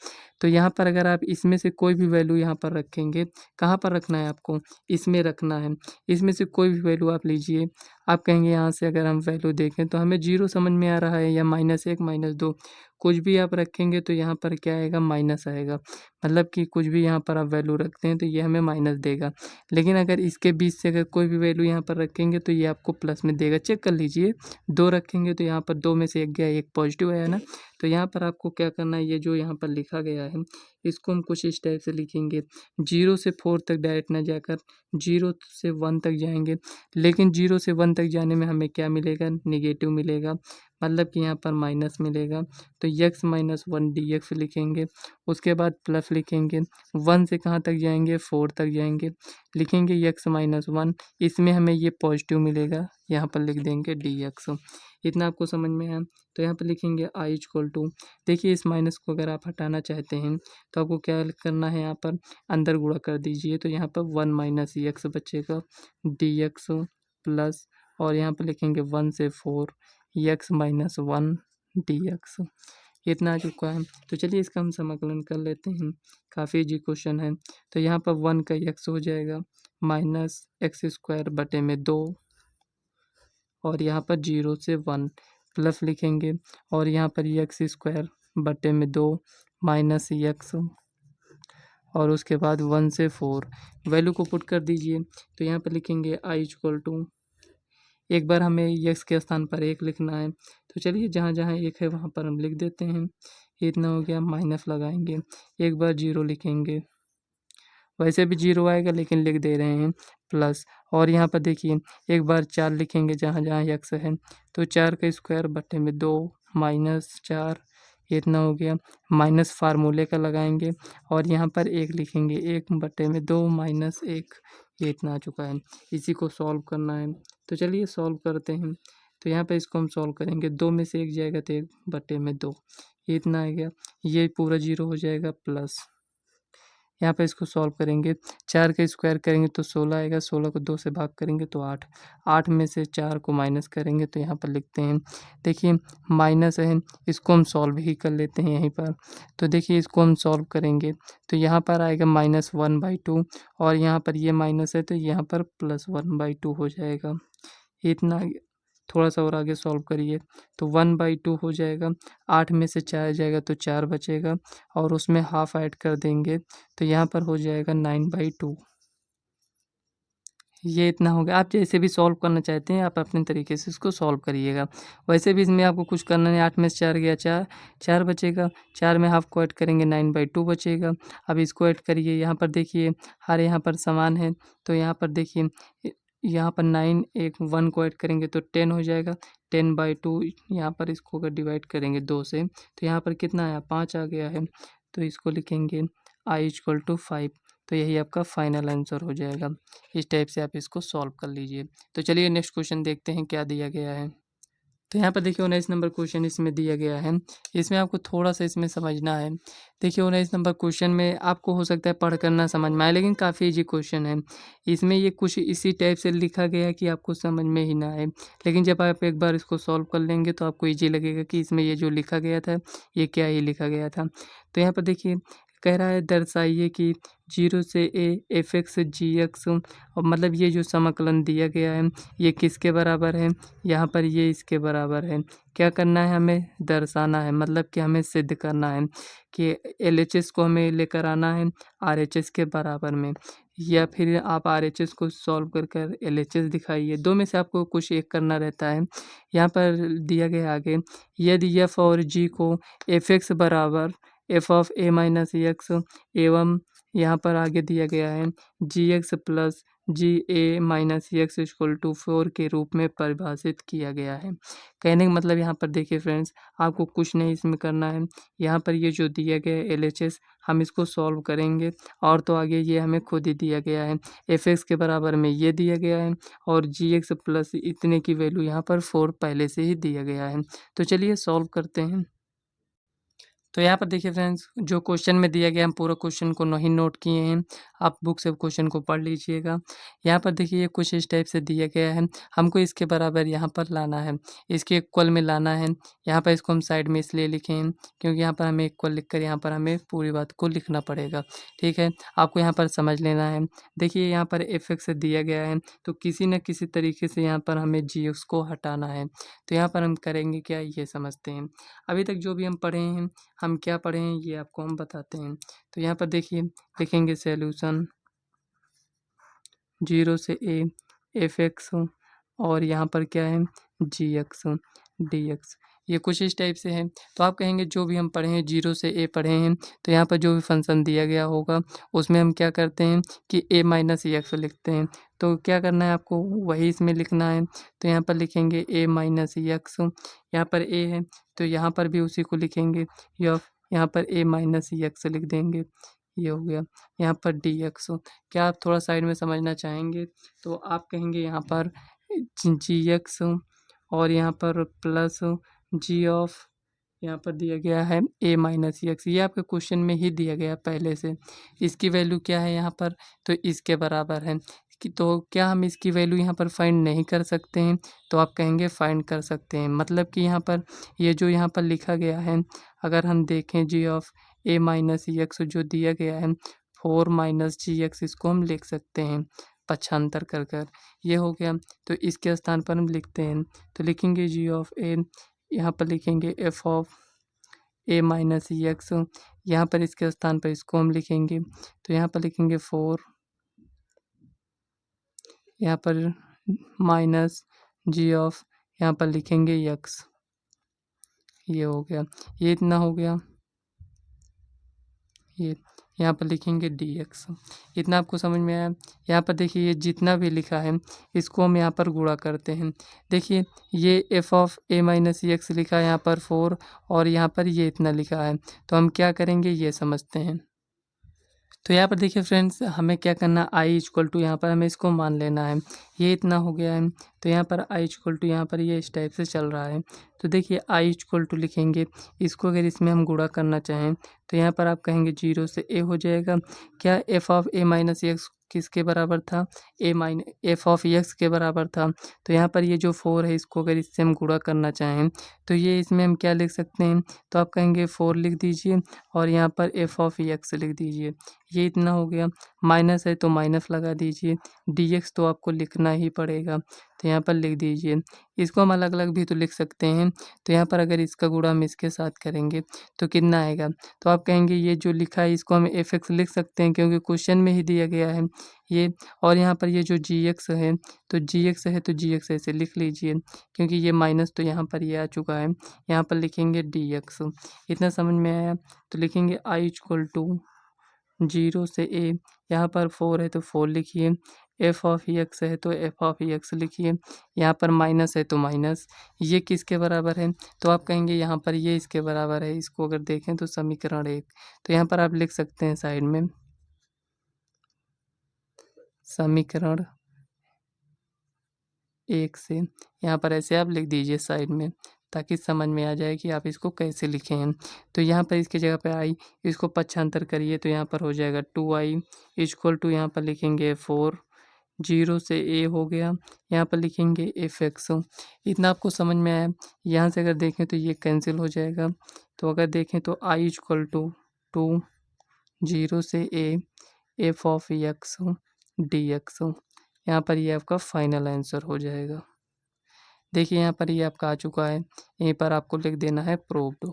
तो यहाँ पर अगर आप इसमें से कोई भी वैल्यू यहाँ पर रखेंगे, कहाँ पर रखना है आपको, इसमें रखना है। इसमें से कोई भी वैल्यू आप लीजिए, आप कहेंगे यहाँ से अगर हम वैल्यू देखें तो हमें 0 समझ में आ रहा है, या -1 -2, कुछ भी आप रखेंगे तो यहाँ पर क्या आएगा, माइनस आएगा। मतलब कि कुछ भी यहाँ पर आप वैल्यू रखते हैं तो ये हमें माइनस देगा। लेकिन अगर इसके बीच से अगर कोई भी वैल्यू यहाँ पर रखेंगे तो ये आपको प्लस में देगा। चेक कर लीजिए, 2 रखेंगे तो यहाँ पर 2 में से 1 गया, 1 पॉजिटिव आया ना। तो यहाँ पर आपको क्या करना है, ये जो यहाँ पर लिखा गया है इसको हम कुछ इस टाइप से लिखेंगे, 0 से 4 तक डायरेक्ट ना जाकर 0 से 1 तक जाएंगे। लेकिन 0 से 1 तक जाने में हमें क्या मिलेगा, निगेटिव मिलेगा, मतलब कि यहाँ पर माइनस मिलेगा। तो x-1 dx लिखेंगे, उसके बाद प्लस लिखेंगे, 1 से कहाँ तक जाएंगे, 4 तक जाएंगे, लिखेंगे x-1, इसमें हमें ये पॉजिटिव मिलेगा, यहाँ पर लिख देंगे dx। इतना आपको समझ में आया। तो यहाँ पर लिखेंगे i इक्वल टू, देखिए इस माइनस को अगर आप हटाना चाहते हैं तो आपको क्या करना है, यहाँ पर अंदर गुणा कर दीजिए, तो यहाँ पर 1 माइनस x बचेगा dx प्लस, और यहाँ पर लिखेंगे 1 से 4 x-1 dx। इतना आ चुका है। तो चलिए इसका हम समाकलन कर लेते हैं, काफ़ी इजी क्वेश्चन है। तो यहाँ पर 1 का x हो जाएगा -x²/2, और यहाँ पर 0 से 1 प्लस लिखेंगे, और यहाँ पर x²/2 -x, और उसके बाद 1 से 4 वैल्यू को पुट कर दीजिए। तो यहाँ पर लिखेंगे i इक्वल टू, एक बार हमें x के स्थान पर 1 लिखना है, तो चलिए जहाँ जहाँ 1 है वहाँ पर हम लिख देते हैं। इतना हो गया, माइनस लगाएंगे, एक बार 0 लिखेंगे, वैसे भी 0 आएगा लेकिन लिख दे रहे हैं प्लस, और यहाँ पर देखिए एक बार 4 लिखेंगे जहाँ जहाँ x है, तो 4²/2 -4, इतना हो गया, माइनस फार्मूले का लगाएंगे, और यहाँ पर 1 लिखेंगे, 1/2 -1, ये इतना आ चुका है। इसी को सॉल्व करना है, तो चलिए सॉल्व करते हैं। तो यहाँ पे इसको हम सॉल्व करेंगे, 2 में से 1 जाएगा तो 1/2, ये इतना आ गया, ये पूरा 0 हो जाएगा प्लस। यहाँ पे इसको सॉल्व करेंगे, 4 का स्क्वायर करेंगे तो 16 आएगा, 16 को 2 से भाग करेंगे तो 8, 8 में से 4 को माइनस करेंगे तो यहाँ पर लिखते हैं, देखिए माइनस है, इसको हम सॉल्व ही कर लेते हैं यहीं पर। तो देखिए इसको हम सॉल्व करेंगे तो यहाँ पर आएगा -1/2, और यहाँ पर ये माइनस है तो यहाँ पर +1/2 हो जाएगा। इतना, थोड़ा सा और आगे सॉल्व करिए तो 1/2 हो जाएगा, 8 में से 4 जाएगा तो 4 बचेगा, और उसमें हाफ ऐड कर देंगे तो यहाँ पर हो जाएगा 9/2। ये इतना हो गया। आप जैसे भी सॉल्व करना चाहते हैं आप अपने तरीके से इसको सॉल्व करिएगा। वैसे भी इसमें आपको कुछ करना नहीं, 8 में से 4 गया 4, 4 बचेगा, 4 में हाफ को ऐड करेंगे 9/2 बचेगा। अब इसको ऐड करिए, यहाँ पर देखिए हर यहाँ पर समान है, तो यहाँ पर देखिए यहाँ पर 9 एक 1 को ऐड करेंगे तो 10 हो जाएगा, 10/2, यहाँ पर इसको अगर डिवाइड करेंगे 2 से तो यहाँ पर कितना आया, 5 आ गया है, तो इसको लिखेंगे i इक्वल टू 5। तो यही आपका फाइनल आंसर हो जाएगा। इस टाइप से आप इसको सॉल्व कर लीजिए। तो चलिए नेक्स्ट क्वेश्चन देखते हैं क्या दिया गया है। तो यहाँ पर देखिए 19 नंबर क्वेश्चन इसमें दिया गया है, इसमें आपको थोड़ा सा इसमें समझना है। देखिए 19 नंबर क्वेश्चन में आपको हो सकता है पढ़ कर ना समझ में आए, लेकिन काफ़ी इजी क्वेश्चन है। इसमें ये कुछ इसी टाइप से लिखा गया है कि आपको समझ में ही ना आए, लेकिन जब आप एक बार इसको सॉल्व कर लेंगे तो आपको ईजी लगेगा कि इसमें ये जो लिखा गया था ये क्या ही लिखा गया था। तो यहाँ पर देखिए कह रहा है दर्शाइए कि 0 से a f(x) g(x), और मतलब ये जो समाकलन दिया गया है ये किसके बराबर है, यहाँ पर ये इसके बराबर है। क्या करना है, हमें दर्शाना है, मतलब कि हमें सिद्ध करना है कि LHS को हमें लेकर आना है RHS के बराबर में, या फिर आप RHS को सॉल्व कर कर LHS दिखाइए, दो में से आपको कुछ एक करना रहता है। यहाँ पर दिया गया आगे, यदि f और g को f(x) बराबर f(a - x) एवं यहाँ पर आगे दिया गया है G X plus G A minus x equal to 4 के रूप में परिभाषित किया गया है। कहने का मतलब यहाँ पर देखिए फ्रेंड्स, आपको कुछ नहीं इसमें करना है। यहाँ पर ये जो दिया गया है LHS, हम इसको सॉल्व करेंगे और तो आगे ये हमें खुद ही दिया गया है। fx के बराबर में ये दिया गया है और जी एक्स प्लस इतने की वैल्यू यहाँ पर 4 पहले से ही दिया गया है। तो चलिए सॉल्व करते हैं। तो यहाँ पर देखिए फ्रेंड्स, जो क्वेश्चन में दिया गया हम पूरा क्वेश्चन को नहीं नोट किए हैं, आप बुक से क्वेश्चन को पढ़ लीजिएगा। यहाँ पर देखिए ये कुछ इस टाइप से दिया गया है, हमको इसके बराबर यहाँ पर लाना है, इसके इक्वल में लाना है। यहाँ पर इसको हम साइड में इसलिए लिखे हैं क्योंकि यहाँ पर हमें इक्वल लिख कर यहाँ पर हमें पूरी बात को लिखना पड़ेगा। ठीक है, आपको यहाँ पर समझ लेना है। देखिए यहाँ पर fx दिया गया है, तो किसी न किसी तरीके से यहाँ पर हमें gx को हटाना है। तो यहाँ पर हम करेंगे क्या, ये समझते हैं। अभी तक जो भी हम पढ़े हैं, हम क्या पढ़े हैं ये आपको हम बताते हैं। तो यहाँ पर देखिए लिखेंगे सॉल्यूशन 0 से a fx और यहाँ पर क्या है gx dx, ये कुछ इस टाइप से है। तो आप कहेंगे जो भी हम पढ़े हैं 0 से a पढ़े हैं, तो यहाँ पर जो भी फंक्शन दिया गया होगा उसमें हम क्या करते हैं कि a माइनस एक्स लिखते हैं। तो क्या करना है आपको, वही इसमें लिखना है। तो यहाँ पर लिखेंगे a माइनस एक्स, यहाँ पर a है तो यहाँ पर भी उसी को लिखेंगे, या यहाँ पर a माइनस एक्स लिख देंगे, ये हो गया। यहाँ पर dx, क्या आप थोड़ा साइड में समझना चाहेंगे, तो आप कहेंगे यहाँ पर gx और यहाँ पर प्लस जी ऑफ, यहाँ पर दिया गया है a माइनस एक्स, ये आपके क्वेश्चन में ही दिया गया पहले से। इसकी वैल्यू क्या है यहाँ पर, तो इसके बराबर है कि, तो क्या हम इसकी वैल्यू यहाँ पर फाइंड नहीं कर सकते हैं, तो आप कहेंगे फाइंड कर सकते हैं। मतलब कि यहाँ पर ये जो यहाँ पर लिखा गया है, अगर हम देखें जी ऑफ a माइनस एक्स जो दिया गया है 4 माइनस जी एक्स, इसको हम लिख सकते हैं पक्षांतर कर कर, ये हो गया। तो इसके स्थान पर हम लिखते हैं, तो लिखेंगे जी ऑफ ए, यहाँ पर लिखेंगे F of A minus x, यहाँ पर इसके स्थान पर इसको हम लिखेंगे, तो यहाँ पर लिखेंगे 4, यहाँ पर माइनस जी ऑफ, यहाँ पर लिखेंगे एक्स, ये हो गया। ये इतना हो गया, ये यहाँ पर लिखेंगे dx। इतना आपको समझ में आया। यहाँ पर देखिए ये जितना भी लिखा है इसको हम यहाँ पर गुणा करते हैं। देखिए ये f of a minus x लिखा है यहाँ पर 4 और यहाँ पर ये इतना लिखा है, तो हम क्या करेंगे ये समझते हैं। तो यहाँ पर देखिए फ्रेंड्स, हमें क्या करना, i इक्वल टू यहाँ पर हमें इसको मान लेना है, ये इतना हो गया है। तो यहाँ पर i इक्वल टू यहाँ पर ये इस टाइप से चल रहा है। तो देखिए i इक्वल टू लिखेंगे, इसको अगर इसमें हम गुणा करना चाहें तो यहाँ पर आप कहेंगे 0 से a हो जाएगा। क्या f of a minus x किसके बराबर था, एफ ऑफ एक्स के बराबर था। तो यहाँ पर ये जो 4 है इसको अगर इससे हम गुणा करना चाहें तो ये इसमें हम क्या लिख सकते हैं, तो आप कहेंगे 4 लिख दीजिए और यहाँ पर एफ ऑफ एक्स लिख दीजिए, ये इतना हो गया। माइनस है तो माइनस लगा दीजिए, dx तो आपको लिखना ही पड़ेगा, तो यहाँ पर लिख दीजिए। इसको हम अलग अलग भी तो लिख सकते हैं। तो यहाँ पर अगर इसका गुणा हम इसके साथ करेंगे तो कितना आएगा, तो आप कहेंगे ये जो लिखा है इसको हम fx लिख सकते हैं क्योंकि क्वेश्चन में ही दिया गया है ये। और यहाँ पर ये जो gx है तो gx है तो gx ऐसे लिख लीजिए क्योंकि ये माइनस तो यहाँ पर ये आ चुका है, यहाँ पर लिखेंगे dx। इतना समझ में आया। तो लिखेंगे i इक्वल टू 0 से a, यहाँ पर 4 है तो 4 लिखिए, एफ ऑफ एक्स है तो एफ ऑफ एक्स लिखिए, यहाँ पर माइनस है तो माइनस, ये किसके बराबर है, तो आप कहेंगे यहाँ पर ये इसके बराबर है। इसको अगर देखें तो समीकरण 1, तो यहाँ पर आप लिख सकते हैं साइड में समीकरण 1 से, यहाँ पर ऐसे आप लिख दीजिए साइड में ताकि समझ में आ जाए कि आप इसको कैसे लिखे हैं। तो यहाँ पर इसकी जगह पे आई, इसको पक्षांतर करिए तो यहाँ पर हो जाएगा 2i इक्वल टू, यहाँ पर लिखेंगे 4, 0 से a हो गया, यहाँ पर लिखेंगे fx। इतना आपको समझ में आया। यहाँ से अगर देखें तो ये कैंसिल हो जाएगा। तो अगर देखें तो i इक्वल टू 2, 0 से a F of x dx, यहाँ पर ये आपका फाइनल आंसर हो जाएगा। देखिए यहाँ पर ये आपका आ चुका है, यहीं पर आपको लिख देना है प्रूव्ड।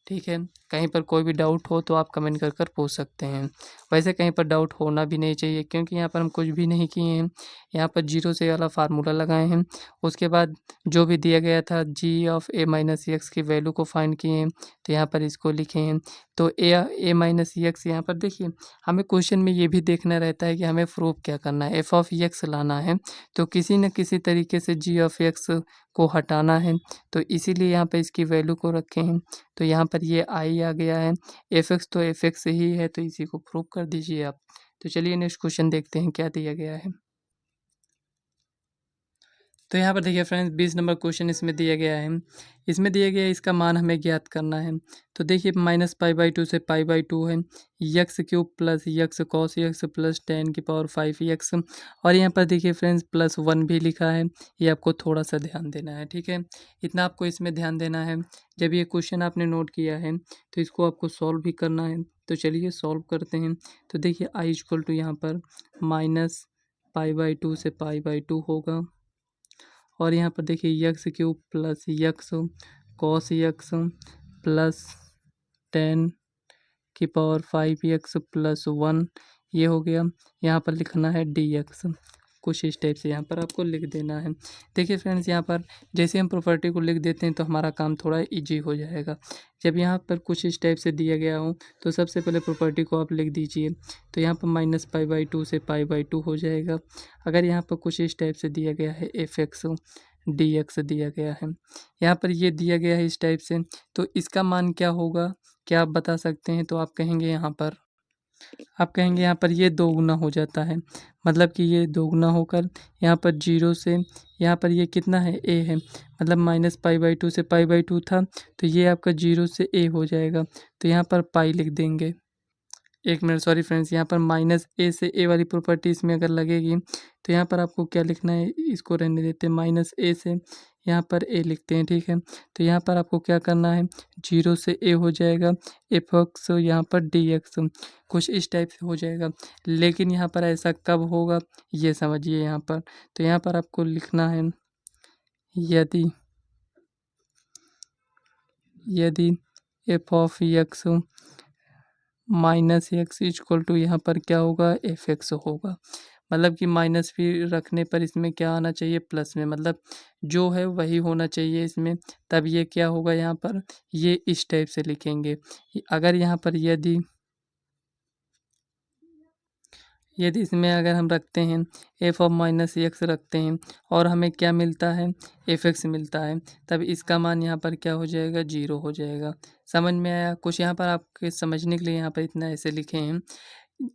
ठीक है, कहीं पर कोई भी डाउट हो तो आप कमेंट कर कर पूछ सकते हैं। वैसे कहीं पर डाउट होना भी नहीं चाहिए क्योंकि यहाँ पर हम कुछ भी नहीं किए हैं, यहाँ पर 0 से वाला फार्मूला लगाए हैं, उसके बाद जो भी दिया गया था जी ऑफ a माइनस एक्स की वैल्यू को फाइंड किए हैं, तो यहाँ पर इसको लिखे हैं। तो ए माइनस एक्स यहाँ पर देखिए हमें क्वेश्चन में ये भी देखना रहता है कि हमें प्रूफ क्या करना है, एफ ऑफ एक्स लाना है तो किसी न किसी तरीके से जी ऑफ एक्स को हटाना है। तो इसीलिए यहाँ पे इसकी वैल्यू को रखे हैं। तो यहाँ पर ये आई आ गया है, एफ एक्स तो एफ एक्स ही है तो इसी को प्रूव कर दीजिए आप। तो चलिए नेक्स्ट क्वेश्चन देखते हैं क्या दिया गया है। तो यहाँ पर देखिए फ्रेंड्स 20 नंबर क्वेश्चन इसमें दिया गया है। इसमें दिया गया है इसका मान हमें ज्ञात करना है। तो देखिए माइनस पाई बाई टू से पाई बाई टू है, x cube plus x cos x plus 10⁵ x, और यहाँ पर देखिए फ्रेंड्स +1 भी लिखा है। ये आपको थोड़ा सा ध्यान देना है, ठीक है, इतना आपको इसमें ध्यान देना है। जब ये क्वेश्चन आपने नोट किया है तो इसको आपको सॉल्व भी करना है। तो चलिए सॉल्व करते हैं। तो देखिए आई इक्वल टू यहाँ पर माइनस पाई बाई टू से पाई बाई टू होगा, और यहाँ पर देखिए x cube plus x cos x plus 10⁵ x plus 1 ये हो गया। यहाँ पर लिखना है डी एक्स, कुछ इस टाइप से यहाँ पर आपको लिख देना है। देखिए फ्रेंड्स यहाँ पर जैसे हम प्रॉपर्टी को लिख देते हैं तो हमारा काम थोड़ा इजी हो जाएगा। जब यहाँ पर कुछ इस टाइप से दिया गया हो तो सबसे पहले प्रॉपर्टी को आप लिख दीजिए। तो यहाँ पर माइनस पाई बाई टू से पाई बाई टू हो जाएगा। अगर यहाँ पर कुछ इस टाइप से दिया गया है एफ एक्स डी एक्स दिया गया है, यहाँ पर ये दिया गया है इस टाइप से, तो इसका मान क्या होगा, क्या आप बता सकते हैं? तो आप कहेंगे यहाँ पर ये दोगुना हो जाता है, मतलब कि ये दोगुना होकर यहाँ पर जीरो से यहाँ पर ये कितना है ए है, मतलब माइनस पाई बाई टू से पाई बाई टू था तो ये आपका जीरो से ए हो जाएगा। तो यहाँ पर पाई लिख देंगे। एक मिनट सॉरी फ्रेंड्स, यहाँ पर माइनस ए से ए वाली प्रॉपर्टी इसमें अगर लगेगी तो यहाँ पर आपको क्या लिखना है, इसको रहने देते हैं, माइनस ए से यहाँ पर ए लिखते हैं, ठीक है। तो यहाँ पर आपको क्या करना है, जीरो से ए हो जाएगा, एफ एक्स यहाँ पर डी एक्स कुछ इस टाइप से हो जाएगा। लेकिन यहाँ पर ऐसा कब होगा ये समझिए यहाँ पर। तो यहाँ पर आपको लिखना है यदि F of x minus x equal to यहाँ पर क्या होगा, एफ एक्स होगा। मतलब कि माइनस भी रखने पर इसमें क्या आना चाहिए, प्लस में, मतलब जो है वही होना चाहिए इसमें। तब ये क्या होगा, यहाँ पर ये इस टाइप से लिखेंगे। अगर यहाँ पर यदि इसमें अगर हम रखते हैं एफ ऑफ माइनस एक्स रखते हैं और हमें क्या मिलता है, एफ एक्स मिलता है, तब इसका मान यहाँ पर क्या हो जाएगा, जीरो हो जाएगा। समझ में आया? कुछ यहाँ पर आपके समझने के लिए यहाँ पर इतना ऐसे लिखे हैं।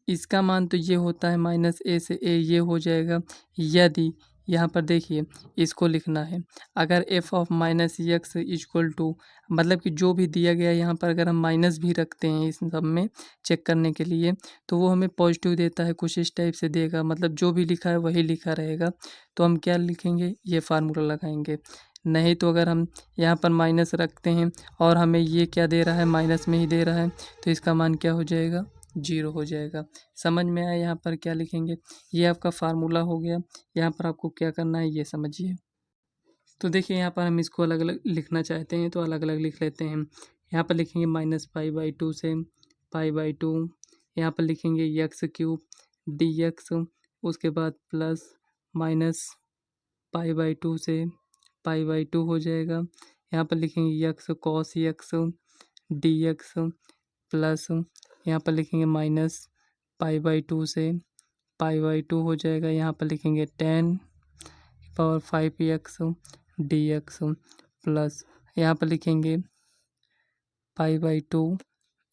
इसका मान तो ये होता है माइनस ए से ए ये हो जाएगा, यदि यहाँ पर देखिए इसको लिखना है, अगर F of minus x equal to, मतलब कि जो भी दिया गया यहाँ पर अगर हम माइनस भी रखते हैं इस सब में चेक करने के लिए तो वो हमें पॉजिटिव देता है, कुछ इस टाइप से देगा, मतलब जो भी लिखा है वही लिखा रहेगा। तो हम क्या लिखेंगे, ये फार्मूला लगाएंगे। नहीं तो अगर हम यहाँ पर माइनस रखते हैं और हमें ये क्या दे रहा है, माइनस में ही दे रहा है, तो इसका मान क्या हो जाएगा, जीरो हो जाएगा। समझ में आया? यहाँ पर क्या लिखेंगे, ये आपका फार्मूला हो गया। यहाँ पर आपको क्या करना है ये समझिए। तो देखिए यहाँ पर हम इसको अलग अलग लिखना चाहते हैं तो अलग अलग लिख लेते हैं। यहाँ पर लिखेंगे माइनस पाई बाई टू से पाई बाई टू, यहाँ पर लिखेंगे यक्स क्यूब डी एक्स, उसके बाद plus minus pi by two से पाई बाई टू हो जाएगा। यहाँ पर लिखेंगे x cos x D x plus यहाँ पर लिखेंगे माइनस पाई बाई टू से पाई बाई टू हो जाएगा। यहाँ पर लिखेंगे 10⁵ एक्स डी एक्स प्लस यहाँ पर लिखेंगे पाई बाई टू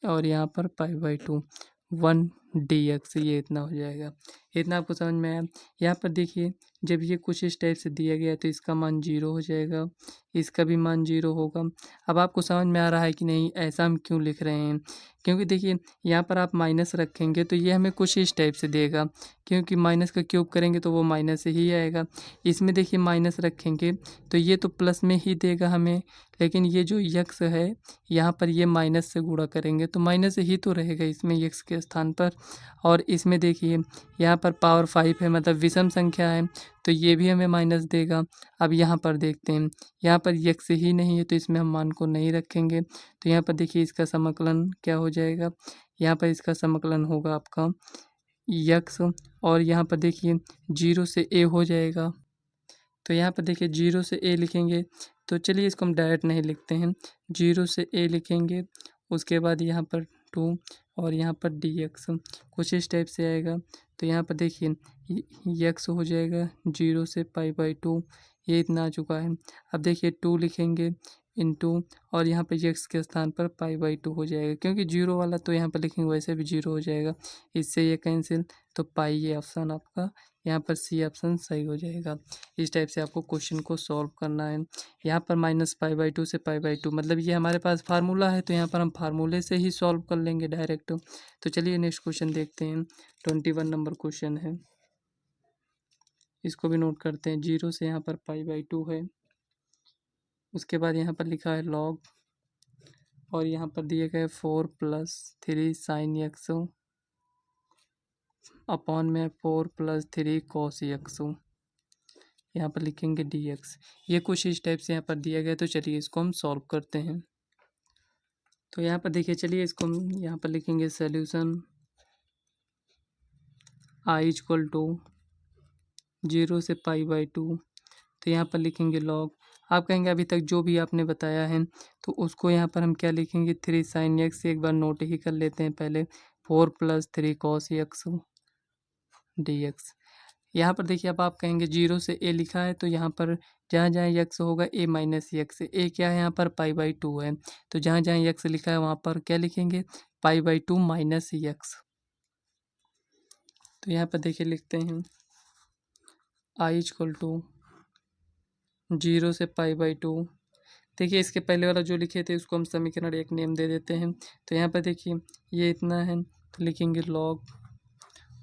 और यहाँ पर pi by two 1 D x, ये इतना हो जाएगा। इतना आपको समझ में आया? यहाँ पर देखिए जब ये कुछ इस टाइप से दिया गया तो इसका मान जीरो हो जाएगा, इसका भी मान जीरो होगा। अब आपको समझ में आ रहा है कि नहीं ऐसा हम क्यों लिख रहे हैं? क्योंकि देखिए यहाँ पर आप माइनस रखेंगे तो ये हमें कुछ इस टाइप से देगा, क्योंकि माइनस का क्यूब करेंगे तो वो माइनस ही आएगा। इसमें देखिए माइनस रखेंगे तो ये तो प्लस में ही देगा हमें, लेकिन ये जो यक्स है यहाँ पर ये माइनस से गुणा करेंगे तो माइनस ही तो रहेगा इसमें यक्स के स्थान पर। और इसमें देखिए यहाँ पर पावर 5 है, मतलब विषम संख्या है, तो ये भी हमें माइनस देगा। अब यहाँ पर देखते हैं, यहाँ पर यक्स ही नहीं है तो इसमें हम मान को नहीं रखेंगे। तो यहाँ पर देखिए इसका समाकलन क्या हो जाएगा, यहाँ पर इसका समाकलन होगा आपका यक्स, और यहाँ पर देखिए जीरो से ए हो जाएगा। तो यहाँ पर देखिए जीरो से ए लिखेंगे, तो चलिए इसको हम डायरेक्ट नहीं लिखते हैं, जीरो से ए लिखेंगे, उसके बाद यहाँ पर 2 और यहाँ पर डी एक्स कुछ इस टाइप से आएगा। तो यहाँ पर देखिए एक्स हो जाएगा 0 से π/2, ये इतना आ चुका है। अब देखिए 2 लिखेंगे इंटू और यहाँ पर एक्स के स्थान पर π/2 हो जाएगा, क्योंकि 0 वाला तो यहाँ पर लिखेंगे वैसे भी 0 हो जाएगा, इससे ये कैंसिल। तो पाई ये ऑप्शन आपका यहाँ पर सी ऑप्शन सही हो जाएगा। इस टाइप से आपको क्वेश्चन को सॉल्व करना है। यहाँ पर -π/2 से π/2 मतलब ये हमारे पास फार्मूला है, तो यहाँ पर हम फार्मूले से ही सॉल्व कर लेंगे डायरेक्ट। तो चलिए नेक्स्ट क्वेश्चन देखते हैं। 21 नंबर क्वेश्चन है, इसको भी नोट करते हैं। 0 से यहाँ पर π/2 है, उसके बाद यहाँ पर लिखा है लॉग और यहाँ पर दिए गए 4 + 3 sin x अपॉन में 4 + 3 cos x, यहाँ पर लिखेंगे dx। ये कुछ इस टाइप से यहाँ पर दिया गया, तो चलिए इसको हम सॉल्व करते हैं। तो यहाँ पर देखिए, चलिए इसको हम यहाँ पर लिखेंगे सॉल्यूशन i = 0 से π/2। तो यहाँ पर लिखेंगे लॉग, आप कहेंगे अभी तक जो भी आपने बताया है तो उसको यहाँ पर हम क्या लिखेंगे 3 sin x, एक बार नोट ही कर लेते हैं पहले। 4 + 3 cos x dx। यहाँ पर देखिए, अब आप कहेंगे 0 से a लिखा है, तो यहाँ पर जहाँ जहाँ x होगा a - x, a क्या है यहाँ पर π/2 है, तो जहाँ जहाँ x लिखा है वहाँ पर क्या लिखेंगे π/2 - x। तो यहाँ पर देखिए लिखते हैं i = 0 से π/2। देखिए इसके पहले वाला जो लिखे थे उसको हम समीकरण 1 नेम दे देते हैं। तो यहाँ पर देखिए ये इतना है, तो लिखेंगे लॉग,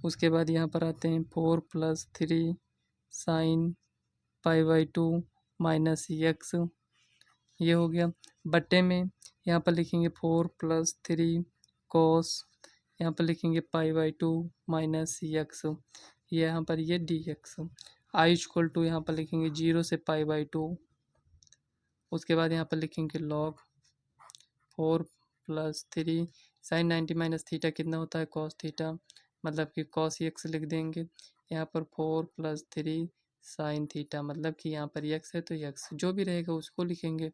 उसके बाद यहाँ पर आते हैं 4 + 3 sin π/2 - x, ये हो गया। बट्टे में यहाँ पर लिखेंगे 4 + 3 cos, यहाँ पर लिखेंगे π/2 - x, ये यहाँ पर ये dx। i = यहाँ पर लिखेंगे 0 से π/2, उसके बाद यहाँ पर लिखेंगे लॉग 4 + 3 sin 90 - थीटा कितना होता है cos थीटा, मतलब कि cos x लिख देंगे। यहाँ पर 4 + 3 sin थीटा, मतलब कि यहाँ पर x है तो x जो भी रहेगा उसको लिखेंगे।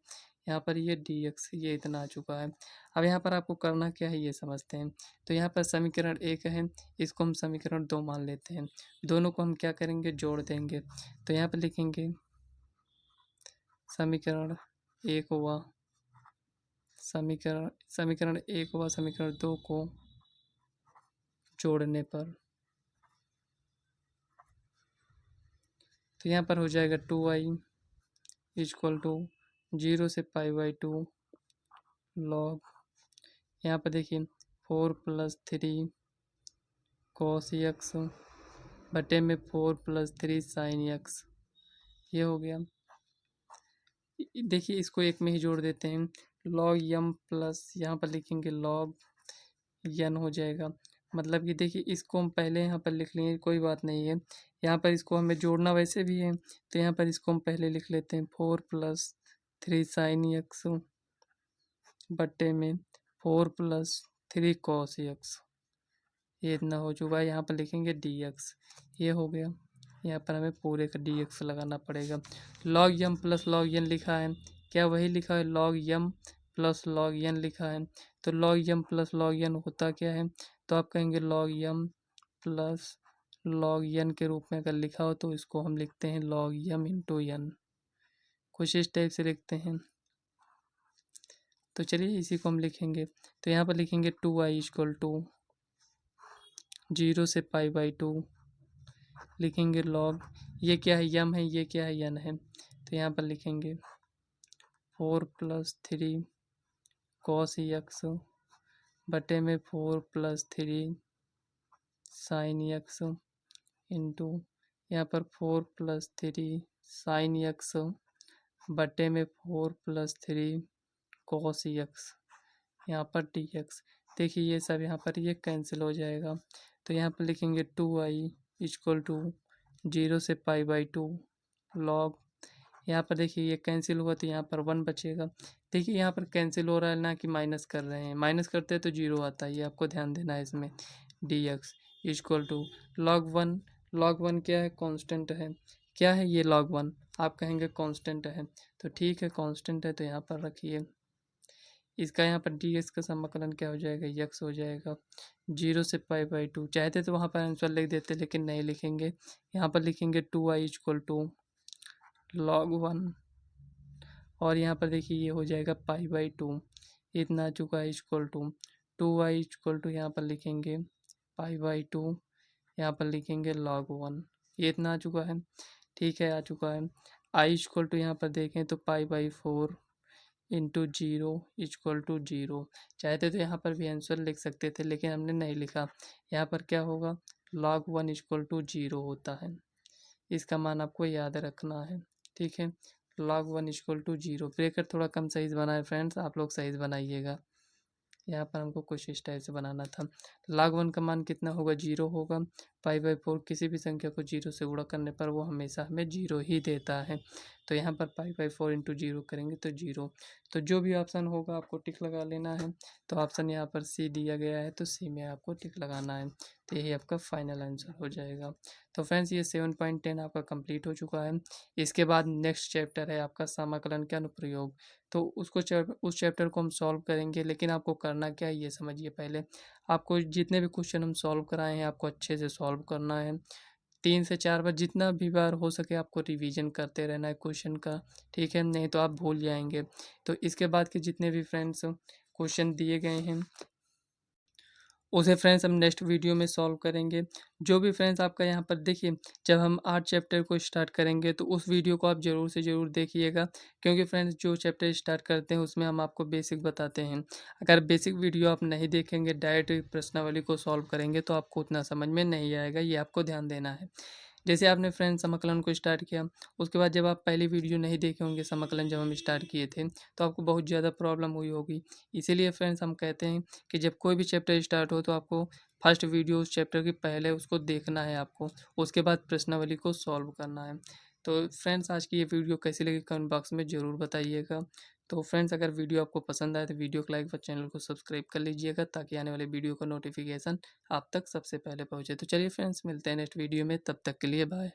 यहाँ पर ये dx, ये इतना आ चुका है। अब यहाँ पर आपको करना क्या है ये समझते हैं। तो यहाँ पर समीकरण 1 है, इसको हम समीकरण 2 मान लेते हैं। दोनों को हम क्या करेंगे, जोड़ देंगे। तो यहाँ पर लिखेंगे समीकरण 1 हुआ समीकरण 1 व समीकरण 2 को जोड़ने पर, तो यहाँ पर हो जाएगा 2i = 0 से π/2 लॉग, यहाँ पर देखिए 4 + 3 cos x बटे में 4 + 3 sin x, ये हो गया। देखिए इसको एक में ही जोड़ देते हैं। log m प्लस यहाँ पर लिखेंगे log n हो जाएगा। मतलब कि देखिए इसको हम पहले यहाँ पर लिख लेंगे, कोई बात नहीं है। यहाँ पर इसको हमें जोड़ना वैसे भी है, तो यहाँ पर इसको हम पहले लिख लेते हैं 4 + 3 sin x बट्टे में 4 + 3 cos x, ये इतना हो चुका है। यहाँ पर लिखेंगे dx, ये हो गया। यहाँ पर हमें पूरे का dx लगाना पड़ेगा। log m plus log n लिखा है, क्या वही लिखा है log m plus log n लिखा है। तो log m plus log n होता क्या है, तो आप कहेंगे log m plus log n के रूप में अगर लिखा हो तो इसको हम लिखते हैं log m इंटू n, कुछ इस टाइप से लिखते हैं। तो चलिए इसी को हम लिखेंगे। तो यहाँ पर लिखेंगे 2i = 0 से π/2, लिखेंगे लॉग, ये क्या है यम है, ये क्या है यन है। तो यहाँ पर लिखेंगे 4 + 3 cos x बटे में 4 + 3 sin x इंटू यहाँ पर 4 + 3 sin x बटे में 4 + 3 cos x, यहाँ पर dx। देखिए ये सब यहाँ पर ये कैंसिल हो जाएगा। तो यहाँ पर लिखेंगे 2i = 0 से π/2 लॉग, यहाँ पर देखिए ये कैंसिल हुआ तो यहाँ पर 1 बचेगा। देखिए यहाँ पर कैंसिल हो रहा है ना कि माइनस कर रहे हैं, माइनस करते हैं तो 0 आता है, ये आपको ध्यान देना है इसमें। dx = log 1, log 1 क्या है, कांस्टेंट है। क्या है ये log 1, आप कहेंगे कांस्टेंट है, तो ठीक है कांस्टेंट है तो यहाँ पर रखिए। इसका यहाँ पर dx का समाकलन क्या हो जाएगा, यक्स हो जाएगा 0 से π/2। चाहते तो वहाँ पर आंसर लिख देते लेकिन नहीं लिखेंगे, यहाँ पर लिखेंगे 2i इक्वल टू log 1 और यहाँ पर देखिए ये हो जाएगा π/2। इतना आ चुका है equal to 2i equal to यहाँ पर लिखेंगे π/2, यहाँ पर लिखेंगे log 1। ये इतना आ चुका है, ठीक है, आ चुका है। i इक्वल टू यहाँ पर देखें तो π/4 इंटू 0 इक्वल टू 0। चाहते तो यहाँ पर भी आंसर लिख सकते थे लेकिन हमने नहीं लिखा। यहाँ पर क्या होगा, log 1 इक्वल टू 0 होता है। इसका मान आपको याद रखना है, ठीक है। log 1 equal to 0। ब्रेकर थोड़ा कम साइज़ बना है फ्रेंड्स, आप लोग साइज़ बनाइएगा। यहाँ पर हमको कुछ इस टाइप से बनाना था। log 1 का मान कितना होगा, 0 होगा। π/4 किसी भी संख्या को 0 से गुणा करने पर वो हमेशा हमें 0 ही देता है। तो यहाँ पर π/4 इंटू 0 करेंगे तो 0। तो जो भी ऑप्शन होगा आपको टिक लगा लेना है। तो ऑप्शन यहाँ पर सी दिया गया है तो सी में आपको टिक लगाना है। तो यही आपका फाइनल आंसर हो जाएगा। तो फ्रेंड्स ये 7.10 आपका कंप्लीट हो चुका है। इसके बाद नेक्स्ट चैप्टर है आपका समाकलन के अनुप्रयोग। तो उस चैप्टर को हम सॉल्व करेंगे, लेकिन आपको करना क्या है ये समझिए पहले। आपको जितने भी क्वेश्चन हम सॉल्व कराए हैं आपको अच्छे से सॉल्व करना है। 3 से 4 बार जितना भी बार हो सके आपको रिवीजन करते रहना है क्वेश्चन का, ठीक है, नहीं तो आप भूल जाएंगे। तो इसके बाद के जितने भी फ्रेंड्स क्वेश्चन दिए गए हैं उसे फ्रेंड्स हम नेक्स्ट वीडियो में सॉल्व करेंगे। जो भी फ्रेंड्स आपका यहाँ पर देखिए, जब हम 8 चैप्टर को स्टार्ट करेंगे तो उस वीडियो को आप ज़रूर से ज़रूर देखिएगा, क्योंकि फ्रेंड्स जो चैप्टर स्टार्ट करते हैं उसमें हम आपको बेसिक बताते हैं। अगर बेसिक वीडियो आप नहीं देखेंगे, डायरेक्ट प्रश्नावली को सॉल्व करेंगे तो आपको उतना समझ में नहीं आएगा, ये आपको ध्यान देना है। जैसे आपने फ्रेंड्स समाकलन को स्टार्ट किया, उसके बाद जब आप पहली वीडियो नहीं देखे होंगे समाकलन जब हम स्टार्ट किए थे, तो आपको बहुत ज़्यादा प्रॉब्लम हुई होगी। इसीलिए फ्रेंड्स हम कहते हैं कि जब कोई भी चैप्टर स्टार्ट हो तो आपको फर्स्ट वीडियो उस चैप्टर की पहले उसको देखना है आपको, उसके बाद प्रश्नावली को सॉल्व करना है। तो फ्रेंड्स आज की ये वीडियो कैसी लगी कमेंट बॉक्स में ज़रूर बताइएगा। तो फ्रेंड्स अगर वीडियो आपको पसंद आए तो वीडियो को लाइक व चैनल को सब्सक्राइब कर लीजिएगा, ताकि आने वाले वीडियो का नोटिफिकेशन आप तक सबसे पहले पहुँचे। तो चलिए फ्रेंड्स मिलते हैं नेक्स्ट वीडियो में, तब तक के लिए बाय।